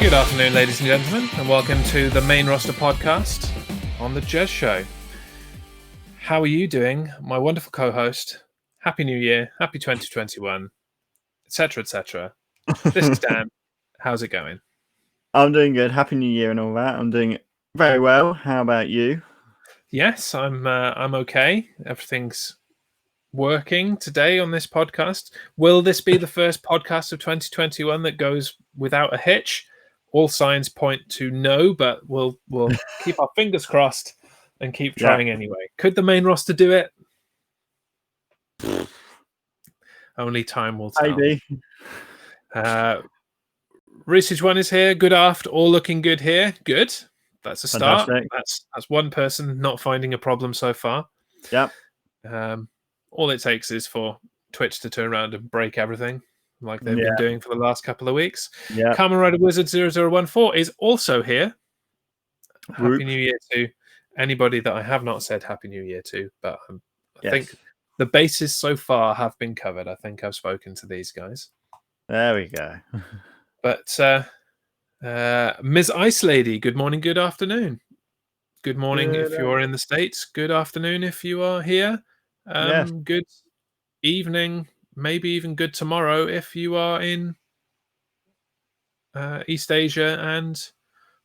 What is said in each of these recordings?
Good afternoon, ladies and gentlemen, and welcome to the Main Roster podcast on the Jez Show. How are you doing, my wonderful co-host? Happy New Year, happy 2021, etc., etc. This is Dan. How's it going? I'm doing good. Happy New Year and all that. I'm doing very well. How about you? Yes, I'm okay. Everything's working today on this podcast. Will this be the first podcast of 2021 that goes without a hitch? All signs point to no, but we'll keep our fingers crossed and keep trying anyway. Could the main roster do it? Only time will tell. Maybe. Research One is here. Good after. All looking good here. Good. That's a start. Fantastic. That's one person not finding a problem so far. Yep. All it takes is for Twitch to turn around and break everything, like they've been doing for the last couple of weeks. Yeah. Kamen Rider Wizard 0014 is also here. Happy New Year to anybody that I have not said Happy New Year to, but I think the bases so far have been covered. I think I've spoken to these guys. There we go. But Ms. Ice Lady, good morning, good afternoon. Good morning if you're in the States. Good afternoon if you are here. Good evening, maybe even good tomorrow if you are in East Asia and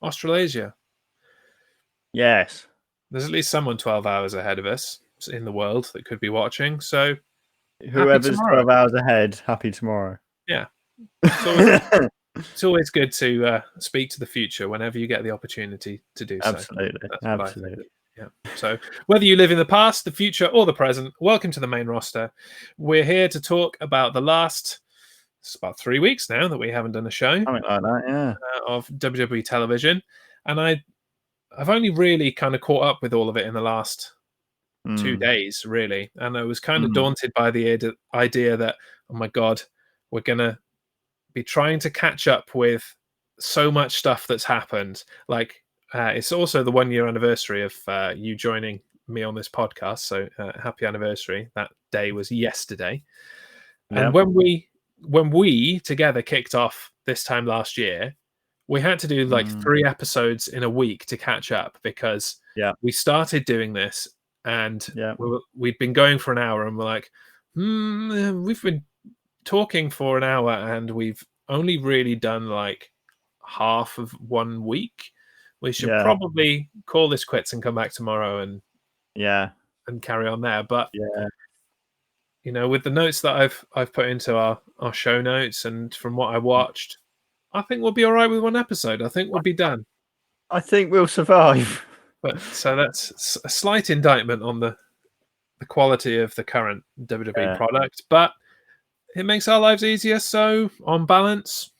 Australasia. Yes. There's at least someone 12 hours ahead of us in the world that could be watching. So whoever's 12 hours ahead, happy tomorrow. Yeah. It's always good to speak to the future whenever you get the opportunity to do so. Absolutely. Absolutely. Yeah. So whether you live in the past, the future, or the present, welcome to the main roster. We're here to talk about the last, it's about 3 weeks now that we haven't done a show. Something like that, yeah. Of WWE television. And I've only really kind of caught up with all of it in the last 2 days, really. And I was kind of daunted by the idea that, oh my God, we're going to be trying to catch up with so much stuff that's happened. Like, it's also the 1 year anniversary of you joining me on this podcast. So happy anniversary. That day was yesterday. Yep. And when we together kicked off this time last year, we had to do like 3 episodes in a week to catch up because we started doing this and we'd been going for an hour and we're like, we've been talking for an hour and we've only really done like half of 1 week. We should probably call this quits and come back tomorrow and carry on there. But you know, with the notes that I've put into our show notes and from what I watched, I think we'll be all right with 1 episode. I think we'll be done. I think we'll survive. But so that's a slight indictment on the quality of the current WWE product, but it makes our lives easier. So on balance,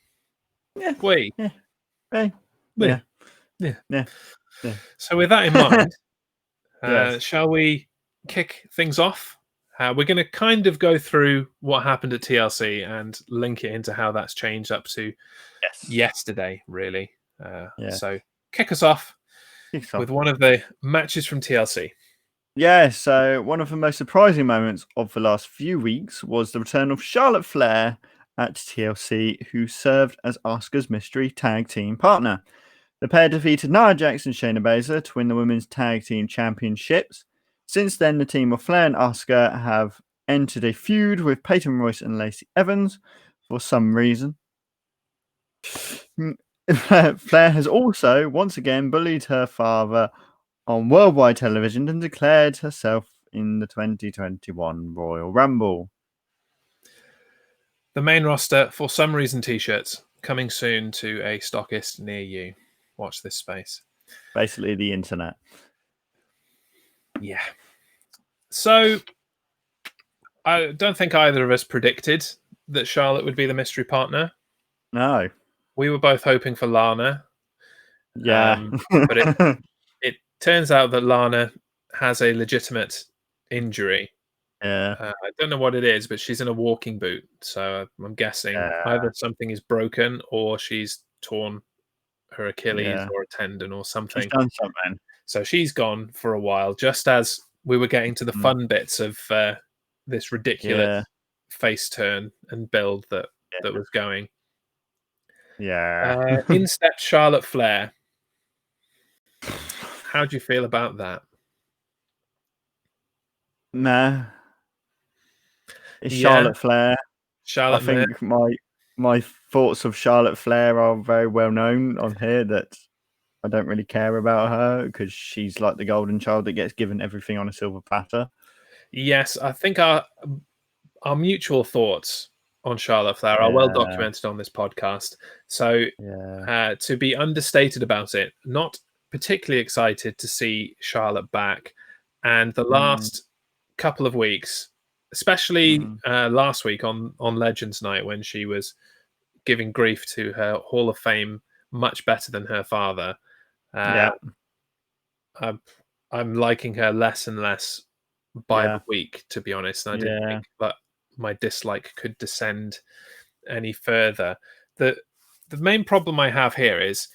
So with that in mind, shall we kick things off? We're going to kind of go through what happened at TLC and link it into how that's changed up to yesterday, really. So kick us off with one of the matches from TLC. Yeah, so one of the most surprising moments of the last few weeks was the return of Charlotte Flair at TLC, who served as Asuka's mystery tag team partner. The pair defeated Nia Jax and Shayna Baszler to win the Women's Tag Team Championships. Since then, the team of Flair and Asuka have entered a feud with Peyton Royce and Lacey Evans for some reason. Flair has also, once again, bullied her father on worldwide television and declared herself in the 2021 Royal Rumble. The main roster, for some reason, t-shirts coming soon to a stockist near you. Watch this space. Basically the internet. Yeah. So I don't think either of us predicted that Charlotte would be the mystery partner. No. We were both hoping for Lana. Yeah. But it turns out that Lana has a legitimate injury. Yeah. I don't know what it is, but she's in a walking boot. So I'm guessing either something is broken or she's torn her Achilles or a tendon or something. She's done something. So she's gone for a while, just as we were getting to the fun bits of this ridiculous face turn and build that was going. Yeah. In steps Charlotte Flair. How do you feel about that? Nah. It's Yeah, Charlotte Flair. I Charlotte Flair. think my thoughts of Charlotte Flair are very well known on here, that I don't really care about her because she's like the golden child that gets given everything on a silver platter. Yes, I think our mutual thoughts on Charlotte Flair are well Yeah. documented on this podcast. So Yeah. to be understated about it, not particularly excited to see Charlotte back. And the Mm, last couple of weeks, especially mm. last week on Legends Night, when she was giving grief to her Hall of Fame much better than her father, uh, Yeah. I'm liking her less and less by the Yeah. week, to be honest. And I didn't Yeah. think that my dislike could descend any further. The the main problem I have here is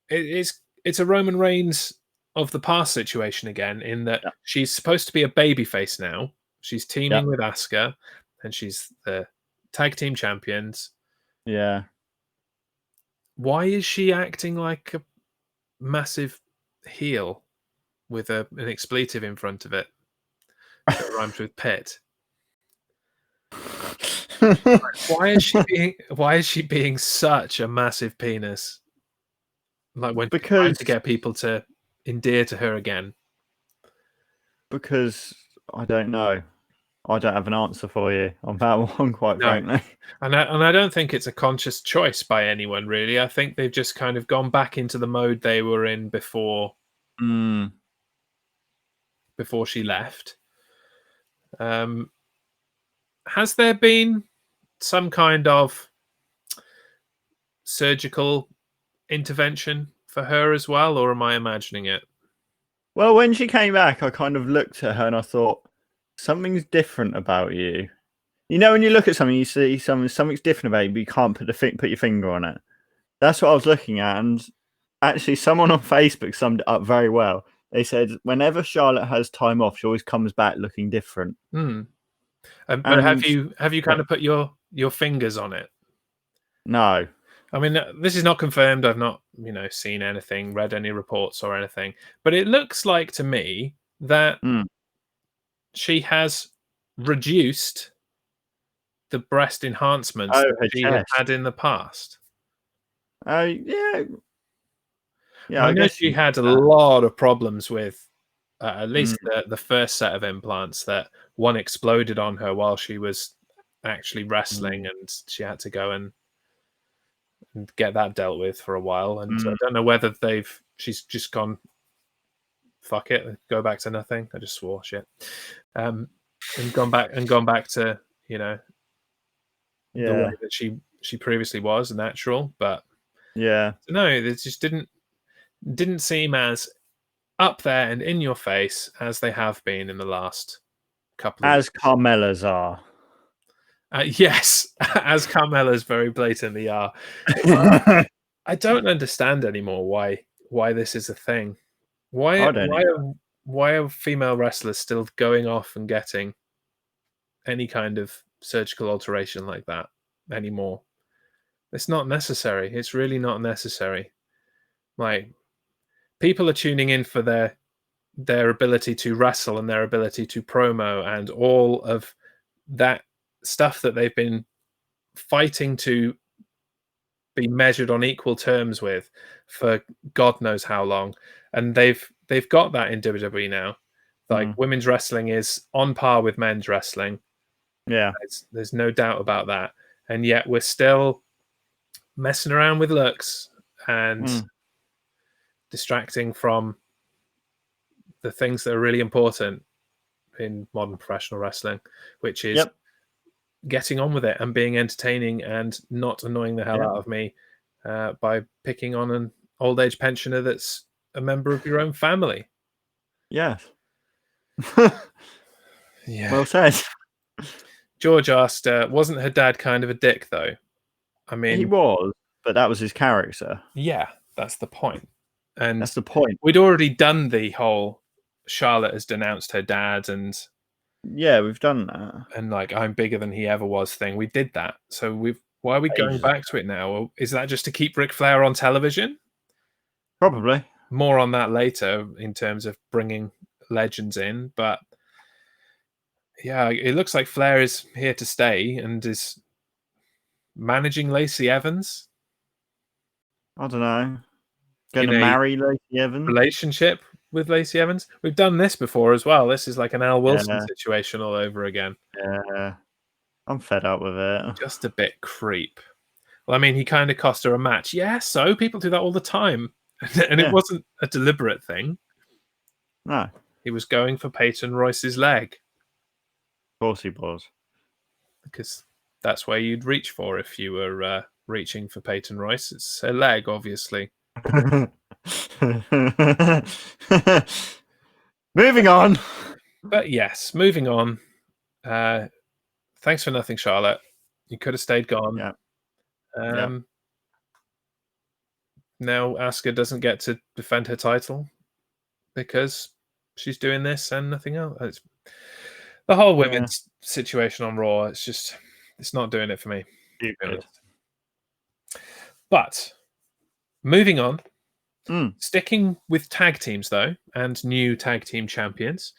it's a Roman Reigns of the past situation again, in that Yeah. she's supposed to be a babyface now. She's Yeah. teaming with Asuka, and she's the tag team champions. Yeah. Why is she acting like a massive heel with an expletive in front of it that rhymes with pit? Why is she being such a massive penis? Like, when she's trying because to get people to endear to her again. because I don't know. I don't have an answer for you on that one, quite No. frankly. And I don't think it's a conscious choice by anyone, really. I think they've just kind of gone back into the mode they were in before Mm. she left. Has there been some kind of surgical intervention for her as well, or am I imagining it? Well, when she came back, I kind of looked at her and I thought, something's different about you. You know, when you look at something, you see something's different about you, but you can't put your finger on it. That's what I was looking at, and actually, someone on Facebook summed it up very well. They said whenever Charlotte has time off, she always comes back looking different. Hmm. But have And you kind of put your fingers on it? no, I mean, this is not confirmed. I've not, seen anything, read any reports or anything. But it looks like to me that mm. she has reduced the breast enhancements Oh, that her she had chest. had in the past. Oh, yeah, yeah. And I I know guess she you had a could do lot of problems with at that. least the first set of implants. That one exploded on her while she was actually wrestling, Mm, and she had to go and get that dealt with for a while. And I mm, don't know whether she's just gone, fuck it, go back to nothing. I just swore shit. And gone back to, the way yeah, that she previously was natural. But yeah. no, it just didn't seem as up there and in your face as they have been in the last couple of As weeks. Carmella's are. Yes, as Carmella's very blatantly are. I don't understand anymore why this is a thing. I don't either. Why are female wrestlers still going off and getting any kind of surgical alteration like that anymore? It's not necessary. It's really not necessary. Like, people are tuning in for their ability to wrestle and their ability to promo and all of that stuff that they've been fighting to be measured on equal terms with for God knows how long. And they've got that in WWE now. Like, Mm, women's wrestling is on par with men's wrestling. yeah. There's no doubt about that. And yet we're still messing around with looks and Mm, distracting from the things that are really important in modern professional wrestling, which is yep. getting on with it and being entertaining and not annoying the hell Yep. out of me by picking on an old age pensioner that's a member of your own family. Yes. Yeah. Well said. George asked, wasn't her dad kind of a dick, though? I He mean, was, but that was his character. yeah, that's the point. And That's the point. we'd already done the whole Charlotte has denounced her dad and Yeah, we've done that. like, I'm bigger than he ever was thing. We did that. So we're Why are we going ages back to it now? Or is that just to keep Ric Flair on television? Probably. More on that later in terms of bringing legends in. But yeah, it looks like Flair is here to stay and is managing Lacey Evans. I don't know. Going to In a marry Lacey Evans? relationship with Lacey Evans. We've done this before as well. This is like an Al Wilson Yeah. situation all over again. Yeah. I'm fed up with it. Just a bit creep. Well, I mean, he kind of cost her a match. Yeah, so people do that all the time. And it wasn't a deliberate thing. No. He was going for Peyton Royce's leg. Of course he was. Because that's where you'd reach for if you were reaching for Peyton Royce. It's a leg, obviously. Moving on. But yes, moving on. Thanks for nothing, Charlotte. You could have stayed gone. Yeah. Now Asuka doesn't get to defend her title because she's doing this and nothing else. The whole women's situation on Raw, it's not doing it for me. But moving on, sticking with tag teams though, and new tag team champions,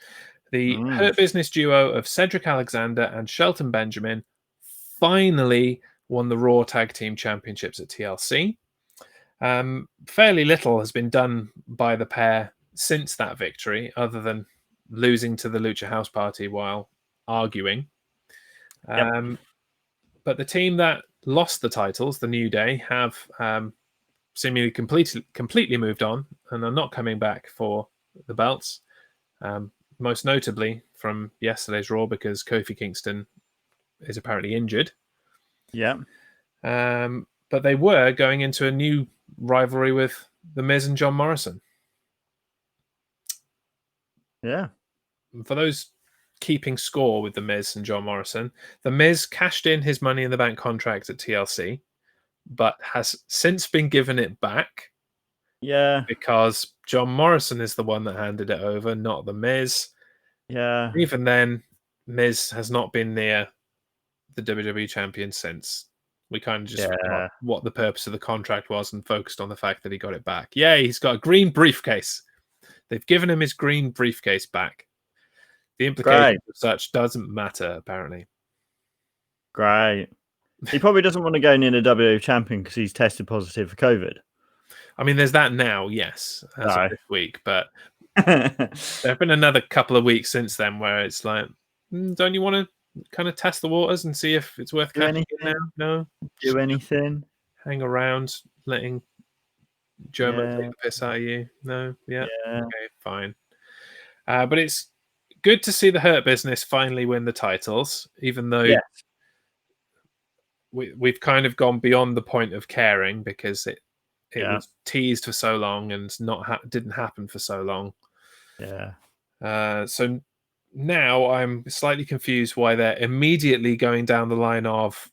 the Hurt Business duo of Cedric Alexander and Shelton Benjamin finally won the Raw Tag Team Championships at TLC. Fairly little has been done by the pair since that victory, other than losing to the Lucha House Party while arguing. But the team that lost the titles, the New Day, have seemingly completely moved on and are not coming back for the belts. Most notably from yesterday's Raw, because Kofi Kingston is apparently injured. But they were going into a new rivalry with The Miz and John Morrison. For those keeping score with The Miz and John Morrison, The Miz cashed in his Money in the Bank contract at TLC, but has since been given it back. Because John Morrison is the one that handed it over, not The Miz. Even then, Miz has not been near the WWE champion since. We kind of just forgot what the purpose of the contract was and focused on the fact that he got it back. Yay, he's got a green briefcase. They've given him his green briefcase back. The implication of such doesn't matter, apparently. Great. He probably doesn't want to go near the WWE champion because he's tested positive for COVID. I mean, there's that now, yes, as of this week. But there have been another couple of weeks since then where it's like, don't you want to kind of test the waters and see if it's worth cashing in now? No? Do anything? Hang around, letting German take the piss out of you? No? Yeah? Okay, fine. But it's good to see the Hurt Business finally win the titles, even though we've kind of gone beyond the point of caring because it was teased for so long and didn't happen for so long. So now I'm slightly confused why they're immediately going down the line of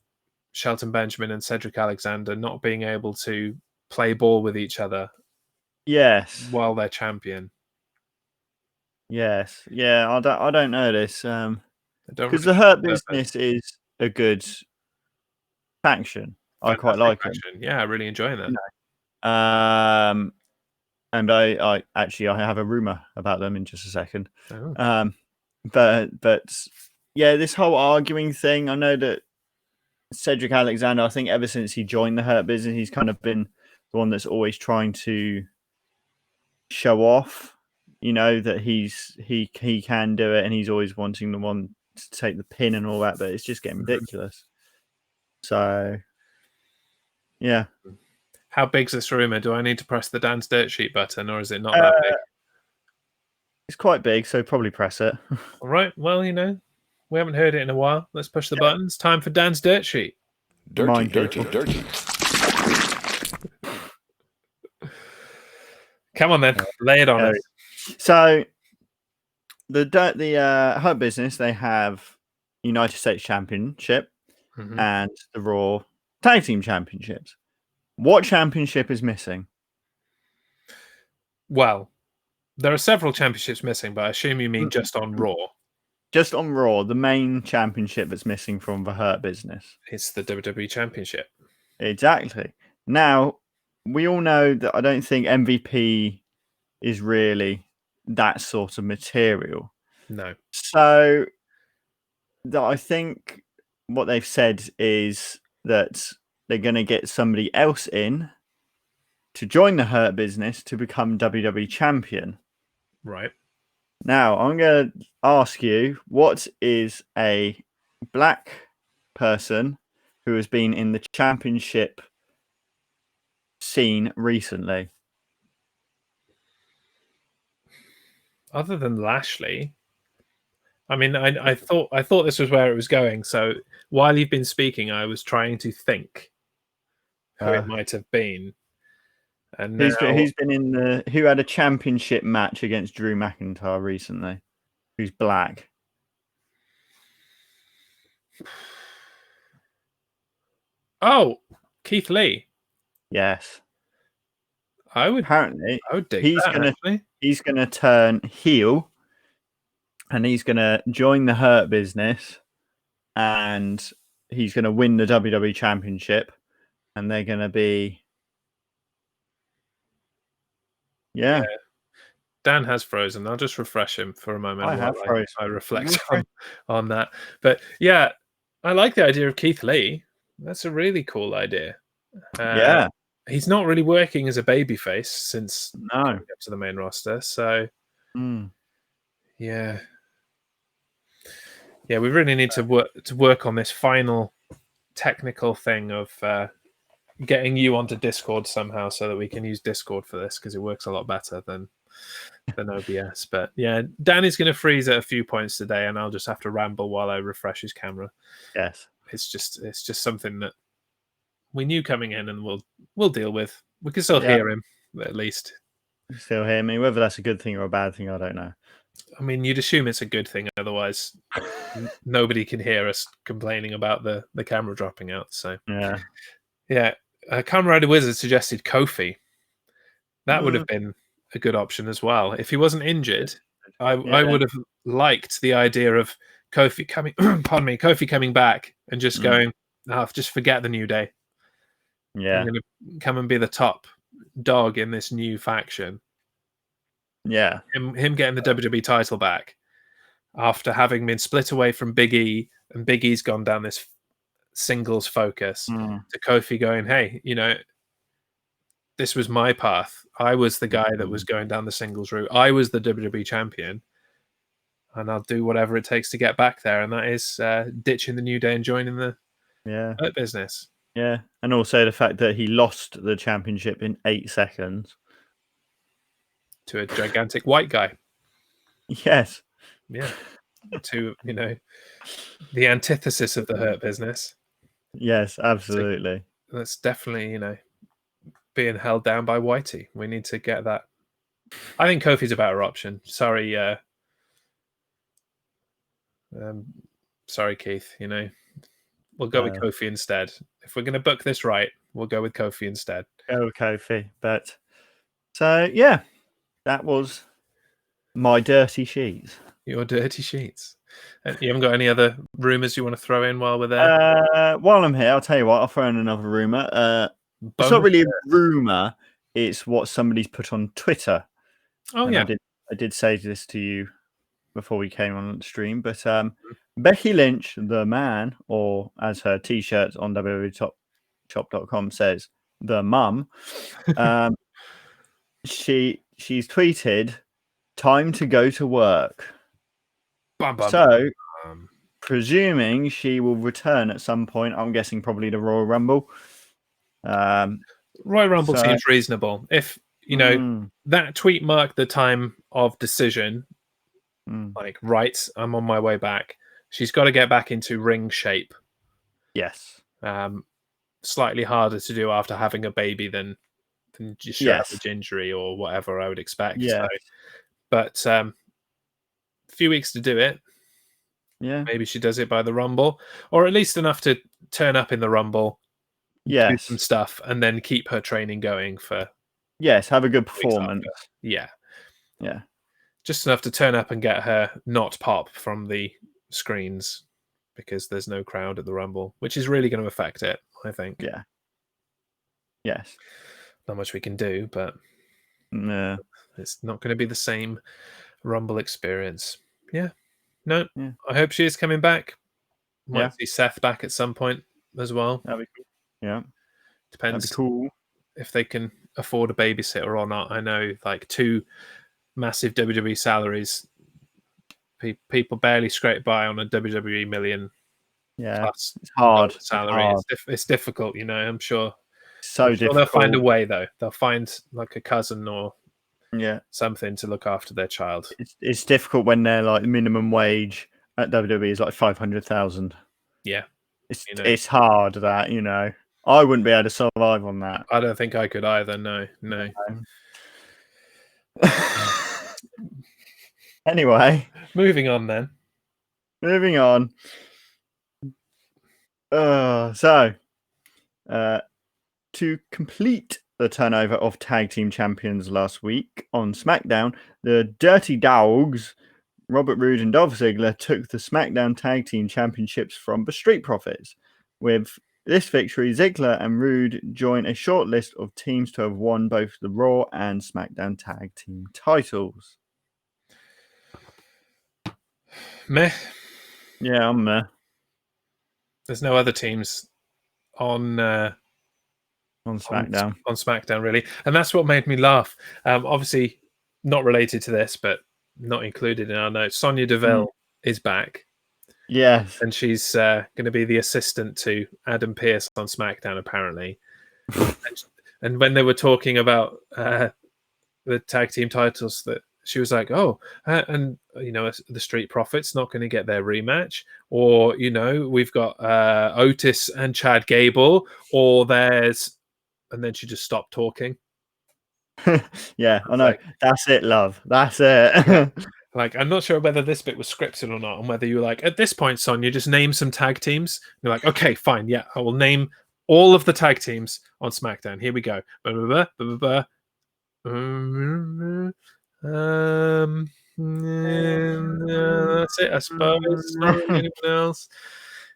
Shelton Benjamin and Cedric Alexander not being able to play ball with each other while they're champion. I don't know this because the Hurt Business is a good faction. I quite like it. Yeah, I'm really enjoying that. And I have a rumor about them in just a second. But this whole arguing thing, I know that Cedric Alexander, I think ever since he joined the Hurt Business, he's kind of been the one that's always trying to show off, that he can do it, and he's always wanting the one to take the pin and all that, but it's just getting ridiculous. So how big's this rumor? Do I need to press the Dan's Dirt Sheet button, or is it not that big? It's quite big, so probably press it. All right. Well, we haven't heard it in a while. Let's push the buttons. Time for Dan's Dirt Sheet. Dirty. Come on then, lay it on us. So the Hurt Business, they have United States Championship and the Raw Tag Team Championships. What championship is missing? Well, there are several championships missing, but I assume you mean just on Raw. just on Raw, the main championship that's missing from the Hurt Business. It's the WWE Championship. Exactly. Now, we all know that I don't think MVP is really that sort of material. No. So I think what they've said is that they're going to get somebody else in to join the Hurt Business to become WWE Champion. Right. Now, I'm going to ask you, what is a black person who has been in the championship scene recently? Other than Lashley, I mean, I thought this was where it was going. So while you've been speaking, I was trying to think who it might have been. And now, who's been in who had a championship match against Drew McIntyre recently? Who's black? Oh, Keith Lee. Yes. I would dig he's gonna turn heel, and he's gonna join the Hurt Business, and he's gonna win the WWE Championship, and they're gonna be yeah. Dan has frozen. I'll just refresh him for a moment while I reflect on that. But yeah, I like the idea of Keith Lee. That's a really cool idea. Yeah. He's not really working as a babyface since coming up to the main roster. So yeah, we really need to work on this final technical thing of getting you onto Discord somehow, so that we can use Discord for this, because it works a lot better than OBS. But yeah, Danny's going to freeze at a few points today, and I'll just have to ramble while I refresh his camera. Yes, it's just something that we knew coming in, and we'll deal with. We can still hear him, at least. You still hear me. Whether that's a good thing or a bad thing, I don't know. I mean, you'd assume it's a good thing, otherwise nobody can hear us complaining about the camera dropping out. So yeah. Kamen Rider Wizard suggested Kofi. That would have been a good option as well. If he wasn't injured, I would have liked the idea of Kofi coming Kofi coming back and just going, just forget the New Day. Yeah. I'm going to come and be the top dog in this new faction. Yeah. Him getting the WWE title back after having been split away from Big E, and Big E's gone down this singles focus, to Kofi going, hey, this was my path. I was the guy that was going down the singles route. I was the WWE champion, and I'll do whatever it takes to get back there. And that is ditching the New Day and joining the Hurt Business. Yeah. And also the fact that he lost the championship in 8 seconds to a gigantic white guy. Yes. Yeah. To, the antithesis of the Hurt Business. Yes, absolutely. So that's definitely, being held down by Whitey. We need to get that. I think Kofi's a better option. Sorry, Keith. We'll go with Kofi instead. If we're going to book this right, we'll go with Kofi instead. Go with Kofi. But so yeah, that was my dirty sheets. Your dirty sheets. You haven't got any other rumors you want to throw in while we're there? While I'm here, I'll tell you what. I'll throw in another rumor. It's not really a rumor. It's what somebody's put on Twitter. Oh, and yeah. I did say this to you before we came on the stream, but Becky Lynch, the man, or as her T-shirt on www.shop.com says, the mum, she's tweeted, "Time to go to work." So, presuming she will return at some point, I'm guessing probably the Royal Rumble. Royal Rumble seems reasonable. If that tweet marked the time of decision, like, right, I'm on my way back. She's got to get back into ring shape. Yes. Slightly harder to do after having a baby than just salvage injury or whatever I would expect. Yeah. So, but a few weeks to do it. Yeah. Maybe she does it by the Rumble, or at least enough to turn up in the Rumble. Do some stuff, and then keep her training going for. Yes, have a good performance. Yeah. Yeah. Just enough to turn up and get her not pop from the screens because there's no crowd at the Rumble, which is really going to affect it, I think. Yeah. Yes. Not much we can do, but No. it's not going to be the same Rumble experience. Yeah. No, Yeah. I hope she is coming back. Might Yeah. see Seth back at some point as well. That'd be cool. Yeah. Depends That'd be cool. if they can afford a babysitter or not. I know, like, 2 massive WWE salaries, people barely scrape by on a WWE million plus it's hard. salary. It's hard. It's difficult, you know. I'm sure. So difficult. They'll find a way, though. They'll find like a cousin or something to look after their child. It's difficult when they're like minimum wage at WWE is like 500,000. Yeah, it's hard that, you know. I wouldn't be able to survive on that. I don't think I could either. No. Anyway, moving on then. Moving on. To complete the turnover of tag team champions last week on SmackDown, the Dirty Dogs, Robert Roode and Dolph Ziggler, took the SmackDown tag team championships from the Street Profits. With this victory, Ziggler and Roode join a short list of teams to have won both the Raw and SmackDown tag team titles. Meh. Yeah, I'm meh. There's no other teams on SmackDown. On SmackDown, really. And that's what made me laugh. Obviously, not related to this, but not included in our notes. Sonya Deville is back. Yes. And she's going to be the assistant to Adam Pearce on SmackDown, apparently. and when they were talking about the tag team titles, that she was like, and, you know, the Street Profits not going to get their rematch. Or, you know, we've got Otis and Chad Gable. Or there's... And then she just stopped talking. Yeah, I know. Like, that's it, love. That's it. Like, I'm not sure whether this bit was scripted or not, and whether you were like, at this point, Sonya, just name some tag teams. And you're like, okay, fine, yeah, I will name all of the tag teams on SmackDown. Here we go. That's it, I suppose. Anyone else?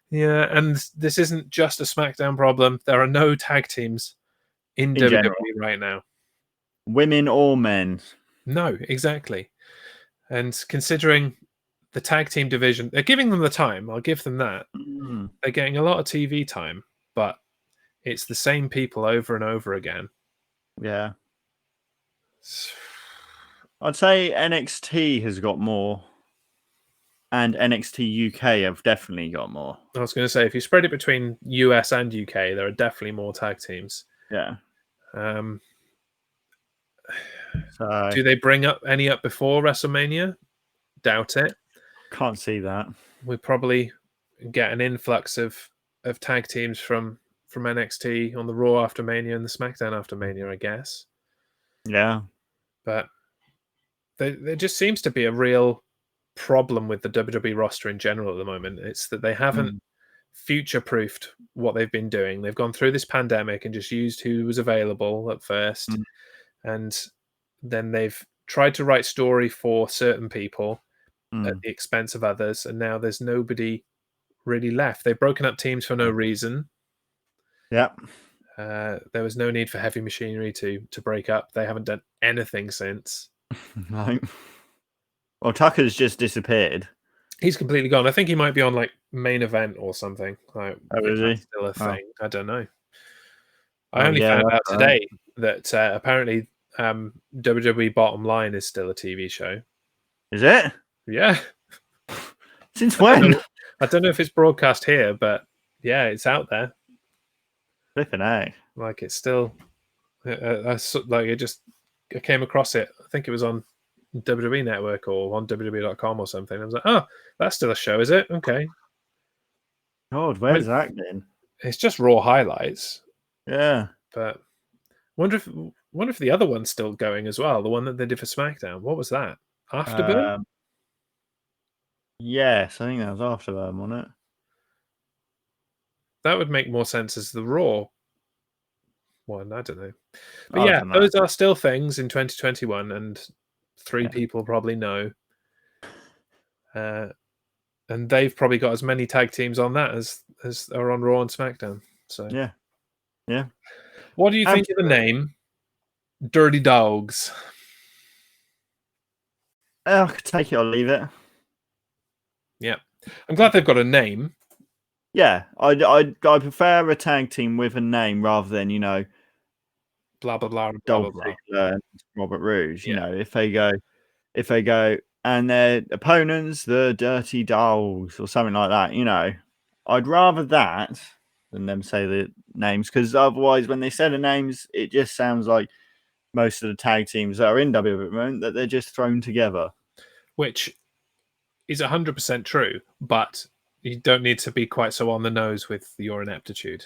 Yeah, and this isn't just a SmackDown problem. There are no tag teams in WWE general right now. Women or men? No, exactly. And considering the tag team division, they're giving them the time. I'll give them that. They're getting a lot of TV time, but it's the same people over and over again. Yeah. I'd say NXT has got more. And NXT UK have definitely got more. I was going to say, if you spread it between US and UK, there are definitely more tag teams. Yeah. Do they bring any up before WrestleMania? Doubt it. Can't see that. We probably get an influx of tag teams from NXT on the Raw after Mania and the SmackDown after Mania, I guess. Yeah. But there just seems to be a real problem with the WWE roster in general at the moment. It's that they haven't future-proofed what they've been doing. They've gone through this pandemic and just used who was available at first. And then they've tried to write story for certain people at the expense of others. And now there's nobody really left. They've broken up teams for no reason. Yeah. There was no need for Heavy Machinery to break up. They haven't done anything since. No. Well, Tucker's just disappeared. He's completely gone. I think he might be on like Main Event or something. Like, is he? Still a thing. I don't know. I only found out today that apparently WWE Bottom Line is still a TV show. Is it? Yeah. Since when? I don't know if it's broadcast here, but yeah, it's out there. Flipping out. Like, it's still... I came across it. I think it was on WWE Network or on WWE.com or something. I was like, oh, that's still a show, is it? Okay. God, where's that been? It's just Raw highlights. Yeah. But wonder if the other one's still going as well, the one that they did for SmackDown. What was that? Afterburn? Yes, I think that was Afterburn, wasn't it? That would make more sense as the Raw one. I don't know. But yeah, those are still things in 2021, and 3 people probably know. and they've probably got as many tag teams on that as are on Raw and SmackDown. So yeah. What do you think of the name Dirty Dogs? I could take it or leave it. Yeah, I'm glad they've got a name. Yeah, I prefer a tag team with a name rather than blah blah blah blah blah blah. And Robert Rouge. You know, if they go and their opponents, the Dirty Dogs or something like that. I'd rather that than them say the names, because otherwise, when they say the names, it just sounds like most of the tag teams that are in WWE that they're just thrown together. Which is 100% true, but you don't need to be quite so on the nose with your ineptitude.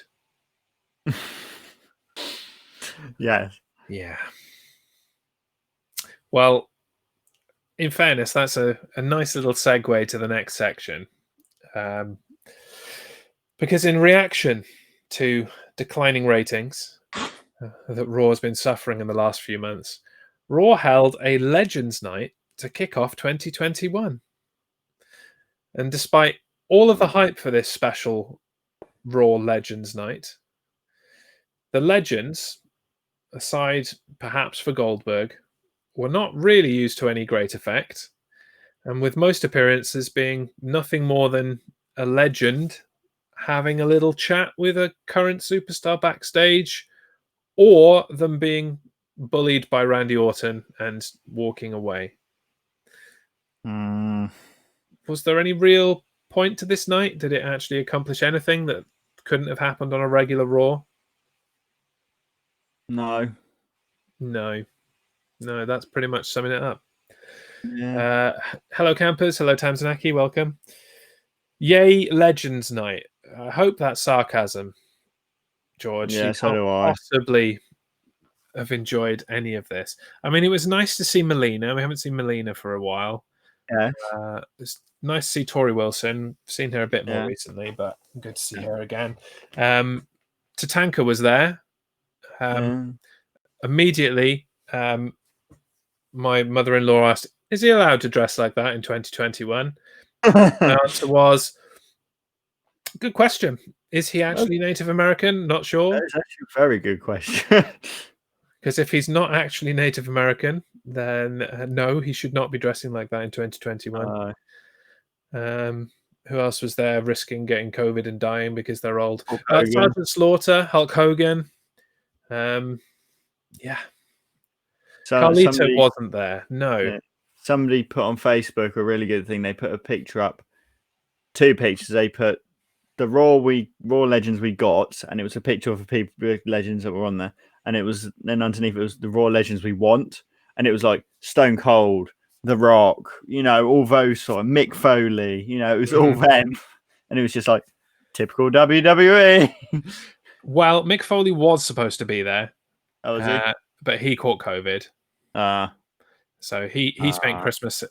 Yes. Yeah. Well, in fairness, that's a nice little segue to the next section. Because in reaction to declining ratings that Raw has been suffering in the last few months, Raw held a Legends Night to kick off 2021. And despite all of the hype for this special Raw Legends Night, the Legends, aside perhaps for Goldberg, were not really used to any great effect, and with most appearances being nothing more than a legend having a little chat with a current superstar backstage, or them being bullied by Randy Orton and walking away. Was there any real point to this night? Did it actually accomplish anything that couldn't have happened on a regular Raw? No, that's pretty much summing it up. Yeah. Hello, campers. Hello, Tamzanaki. Welcome. Yay, Legends Night. I hope that's sarcasm, George. Yeah, you so can't do I. possibly have enjoyed any of this. I mean, it was nice to see Melina. We haven't seen Melina for a while. Yeah. It's nice to see Tori Wilson. Seen her a bit more recently, but good to see her again. Tatanka was there. Immediately, my mother-in-law asked, "Is he allowed to dress like that in 2021?" The answer was, "Good question. Is he actually Native American? Not sure." That's actually a very good question. Because if he's not actually Native American, then no, he should not be dressing like that in 2021. Who else was there risking getting COVID and dying because they're old? Sergeant Slaughter, Hulk Hogan. Yeah. Carlito wasn't there. No. Yeah. Somebody put on Facebook a really good thing. They put a picture up, 2 pictures. They put the Raw Legends we got, and it was a picture of the people legends that were on there. And it was then underneath it was the Raw Legends we want, and it was like Stone Cold, The Rock, all those sort of Mick Foley, it was all them, and it was just like typical WWE. Well, Mick Foley was supposed to be there. Oh, was he? But he caught COVID. So he spent Christmas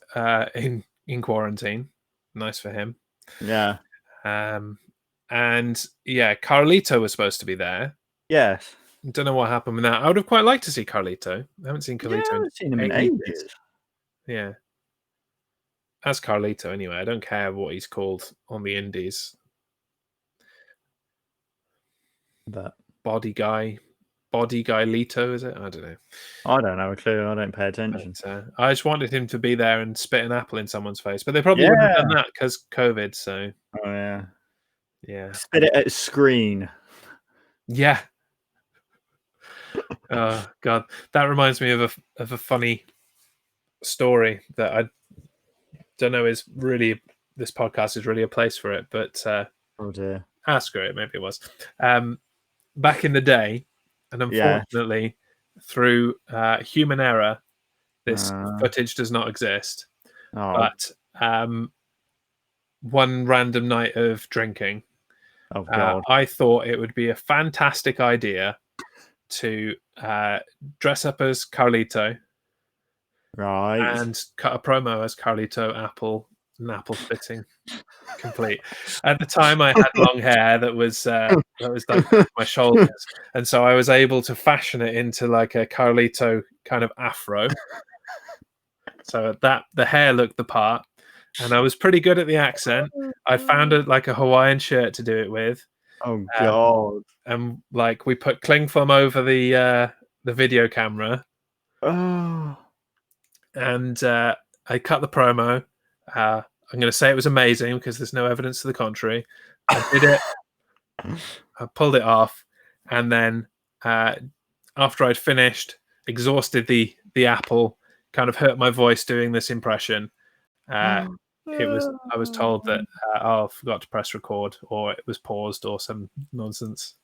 in quarantine. Nice for him. Yeah. And yeah, Carlito was supposed to be there. Yes. Don't know what happened with that. I would have quite liked to see Carlito. I haven't seen Carlito. I haven't seen him in ages. Yeah. As Carlito, anyway. I don't care what he's called on the indies. But Body guy Lito, is it? I don't know. I don't know a clue. I don't pay attention. But, I just wanted him to be there and spit an apple in someone's face, but they probably wouldn't have done that because COVID. So. Oh yeah. Spit it at a screen. Yeah. Oh God, that reminds me of a funny story that I don't know is really, this podcast is really a place for it, but oh dear, screw it, maybe it was. Back in the day, and unfortunately through human error, this footage does not exist. But one random night of drinking, I thought it would be a fantastic idea to dress up as Carlito, and cut a promo as Carlito Apple spitting complete. At the time, I had long hair that was like my shoulders, and so I was able to fashion it into like a Carlito kind of afro, so that the hair looked the part, and I was pretty good at the accent. I found like a Hawaiian shirt to do it with. Oh God. And like we put cling film over the video camera, Oh. and I cut the promo. I'm going to say it was amazing because there's no evidence to the contrary. I did it. I pulled it off, and then after I'd finished, exhausted the apple, kind of hurt my voice doing this impression. I was told that I forgot to press record, or it was paused, or some nonsense.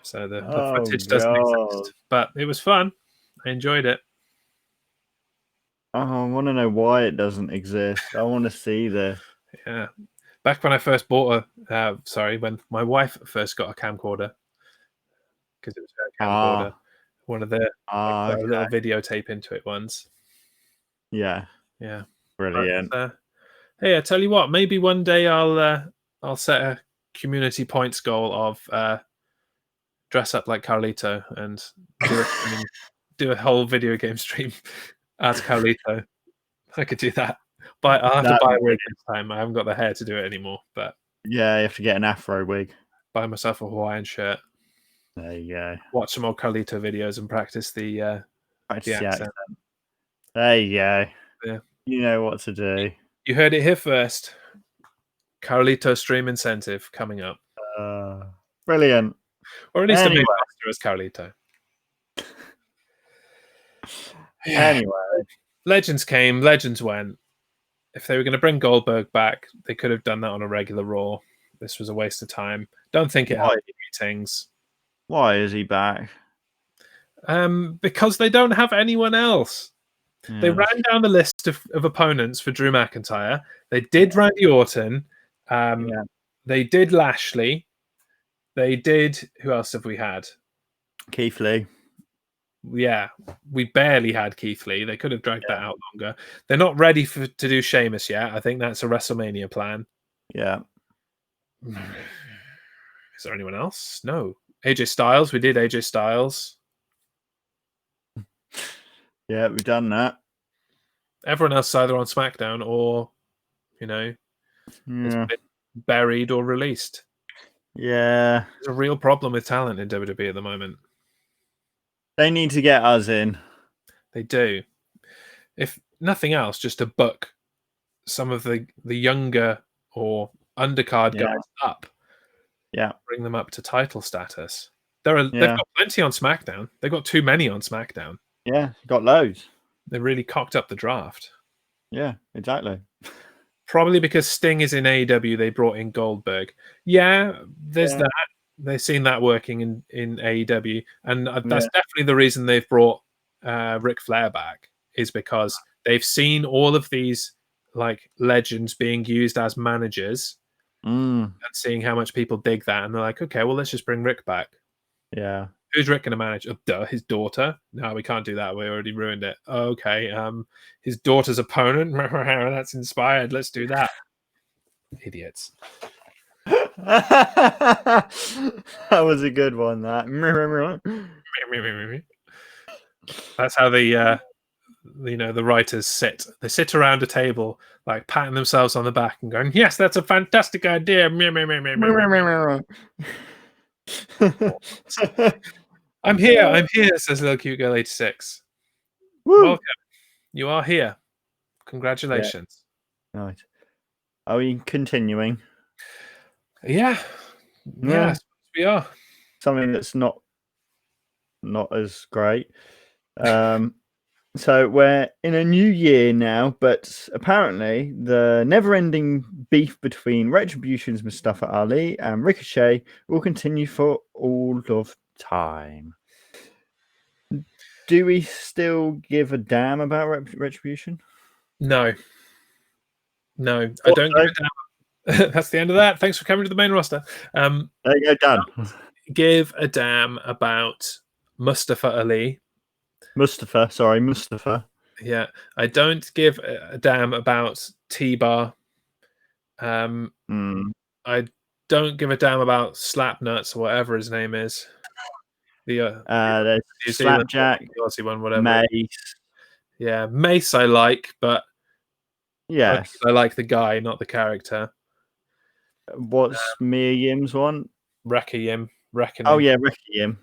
So the footage doesn't exist, but it was fun. I enjoyed it. Oh, I want to know why it doesn't exist. I want to see this. Yeah. Back when I first bought when my wife first got a camcorder, because it was her camcorder, one of the put a little videotape into it once. Yeah. Brilliant. But, hey, I tell you what, maybe one day I'll set a community points goal of dress up like Carlito and do a whole video game stream as Carlito. I could do that. But I'll have to buy a wig this time. I haven't got the hair to do it anymore. But yeah, you have to get an afro wig. Buy myself a Hawaiian shirt. There you go. Watch some more Carlito videos and practice the accent. There you go. Yeah. You know what to do. You heard it here first. Carlito stream incentive coming up. Brilliant. Or at least a main roster as Carlito. Anyway. Legends came, Legends went. If they were going to bring Goldberg back, they could have done that on a regular Raw. This was a waste of time. Don't think it helped the ratings. Why is he back? Because they don't have anyone else. Yeah. They ran down the list of opponents for Drew McIntyre. They did Randy Orton. They did Lashley. They did... Who else have we had? Keith Lee. Yeah, we barely had Keith Lee. They could have dragged that out longer. They're not ready to do Sheamus yet. I think that's a WrestleMania plan. Yeah. Is there anyone else? No. AJ Styles. We did AJ Styles. Yeah, we've done that. Everyone else is either on SmackDown or, has been buried or released. Yeah. There's a real problem with talent in WWE at the moment. They need to get us in. They do. If nothing else, just to book some of the younger or undercard guys up. Yeah. Bring them up to title status. They've got plenty on SmackDown. They've got too many on SmackDown. Yeah, got loads. They really cocked up the draft. Yeah, exactly. Probably because Sting is in AEW, they brought in Goldberg. Yeah, there's that. They've seen that working in AEW, and that's definitely the reason they've brought Ric Flair back, is because they've seen all of these like legends being used as managers and seeing how much people dig that, and they're like, okay, well, let's just bring Rick back. Yeah. Who's Rick going to manage? Oh, his daughter? No, we can't do that. We already ruined it. Okay. His daughter's opponent? That's inspired. Let's do that. Idiots. That was a good one. That. That's how the writers sit. They sit around a table, like patting themselves on the back and going, "Yes, that's a fantastic idea." I'm here, says little cute girl 86. Woo. Welcome. You are here. Congratulations. Yeah. Right. Are we continuing? Yeah. Yes, we are. Something that's not as great. So we're in a new year now, but apparently the never-ending beef between Retribution's Mustafa Ali and Ricochet will continue for all of time. Do we still give a damn about Retribution? No, I don't give a damn. That's the end of that. Thanks for coming to the main roster. There you go, done. Give a damn about Mustafa Ali. Mustafa. Yeah, I don't give a damn about T-Bar. I don't give a damn about Slapnuts or whatever his name is. There's Slapjack, the Aussie one, whatever. Mace. Yeah, Mace I like, but Yes. I like the guy, not the character. What's Mia Yim's one? Reckoning. Oh yeah, Ricky Yim.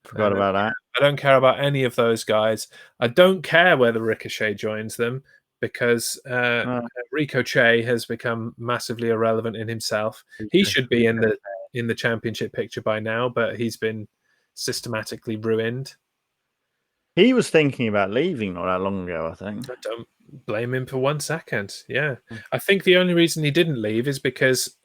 Forgot And about that. I don't care about any of those guys. I don't care whether Ricochet joins them because Ricochet has become massively irrelevant in himself. He should be in the championship picture by now, but he's been systematically ruined. He was thinking about leaving not that long ago, I think. I don't blame him for 1 second. Yeah. I think the only reason he didn't leave is because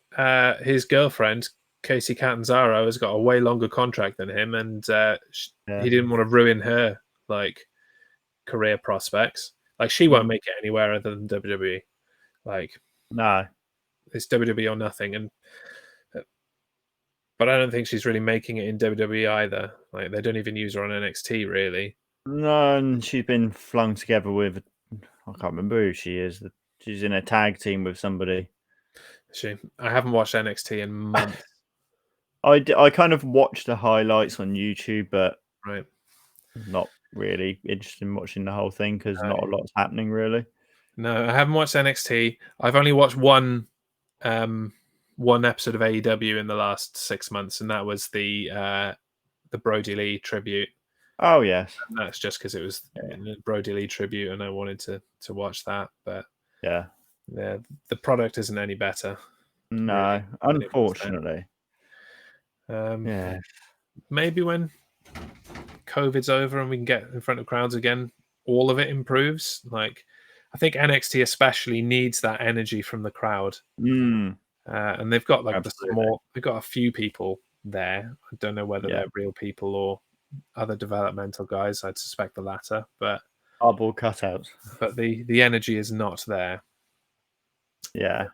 his girlfriend, Casey Catanzaro, has got a way longer contract than him, and he didn't want to ruin her like career prospects. Like, she won't make it anywhere other than WWE. Like, No. it's WWE or nothing. And but I don't think she's really making it in WWE either. Like, they don't even use her on NXT really. No, and she's been flung together with, I can't remember who she is. She's in a tag team with somebody. I haven't watched NXT in months. I kind of watched the highlights on YouTube, but Right. not really interested in watching the whole thing because not a lot's happening really. No, I haven't watched NXT. I've only watched one episode of AEW in the last 6 months, and that was the Brody Lee tribute. Oh yes, and that's just because it was the Brody Lee tribute, and I wanted to watch that. But yeah, the product isn't any better. No, really, unfortunately. Yeah, maybe when COVID's over and we can get in front of crowds again, all of it improves. Like, I think NXT especially needs that energy from the crowd. And they've got like they've got a few people there. I don't know whether they're real people or other developmental guys. I'd suspect the latter, but cardboard cutouts. But the energy is not there. Yeah,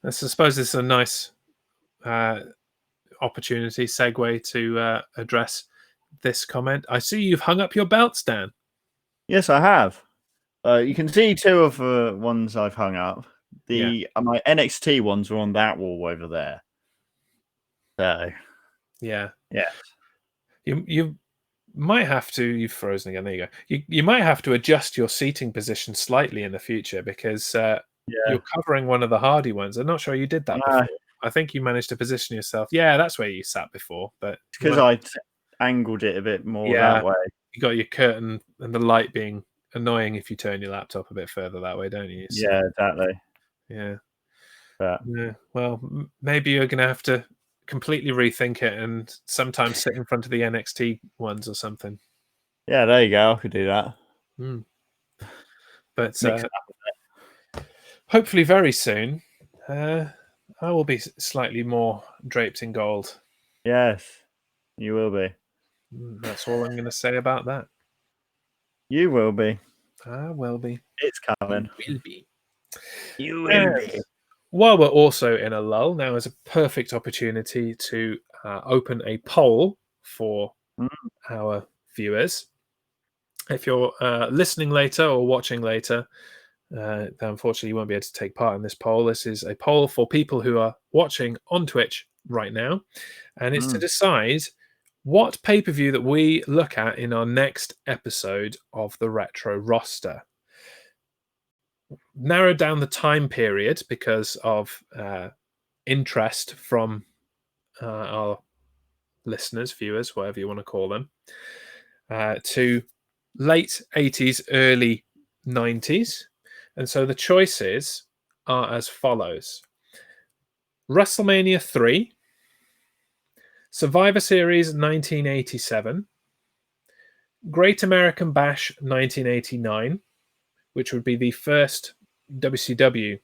I suppose it's a nice opportunity segue to address this comment. I see you've hung up your belts, Dan. Yes, I have. You can see two of the ones I've hung up. My NXT ones are on that wall over there. So, yeah. You might have to. You've frozen again. There you go. You might have to adjust your seating position slightly in the future because you're covering one of the Hardy ones. I'm not sure you did that before. I think you managed to position yourself. Yeah, that's where you sat before, but because I angled it a bit more that way. You got your curtain and the light being annoying if you turn your laptop a bit further that way, don't you? So, yeah, exactly. Yeah. Yeah. Well, maybe you're going to have to completely rethink it and sometimes sit in front of the NXT ones or something. Yeah, there you go. I could do that. But hopefully very soon, I will be slightly more draped in gold. Yes, you will be. That's all I'm going to say about that. You will be. I will be. It's coming. You will be. You will be. While we're also in a lull, now is a perfect opportunity to open a poll for our viewers. If you're listening later or watching later, then unfortunately you won't be able to take part in this poll. This is a poll for people who are watching on Twitch right now, and it's to decide what pay-per-view that we look at in our next episode of the Retro Roster. Narrowed down the time period because of interest from our listeners, viewers, whatever you want to call them, to late 80s, early 90s. And so the choices are as follows: WrestleMania 3, Survivor Series 1987, Great American Bash 1989, which would be the first WCW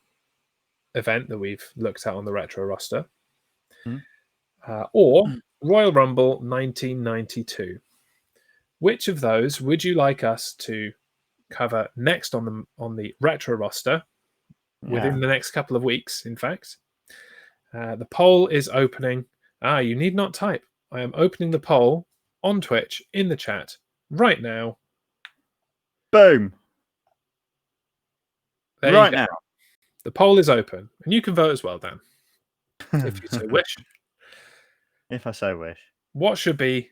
event that we've looked at on the Retro Roster, or Royal Rumble 1992. Which of those would you like us to cover next on the Retro Roster within the next couple of weeks, in fact? The poll is opening. You need not type. I am opening the poll on Twitch in the chat right now. Boom. Right now. The poll is open, and you can vote as well, Dan, if you so wish. If I so wish. What should be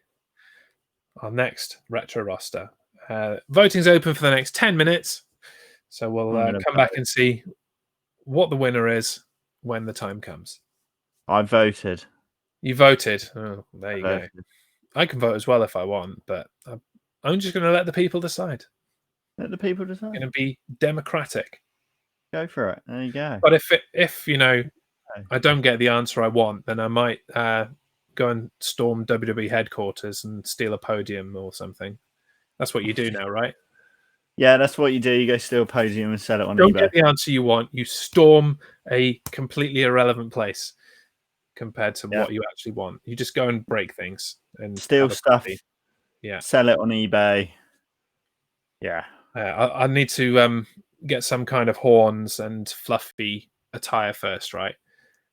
our next Retro Roster? Voting's open for the next 10 minutes. So we'll come back and see what the winner is when the time comes. I voted. You voted. Oh, there you go. I can vote as well if I want, but I'm just going to let the people decide. Let the people decide. Going to be democratic. Go for it. There you go. But if you know, I don't get the answer I want, then I might go and storm WWE headquarters and steal a podium or something. That's what you do now, right? Yeah, that's what you do. You go steal a podium and sell it on eBay. Don't get the answer you want. You storm a completely irrelevant place compared to what you actually want. You just go and break things and steal stuff. Yeah, sell it on eBay. Yeah, I need to get some kind of horns and fluffy attire first, right?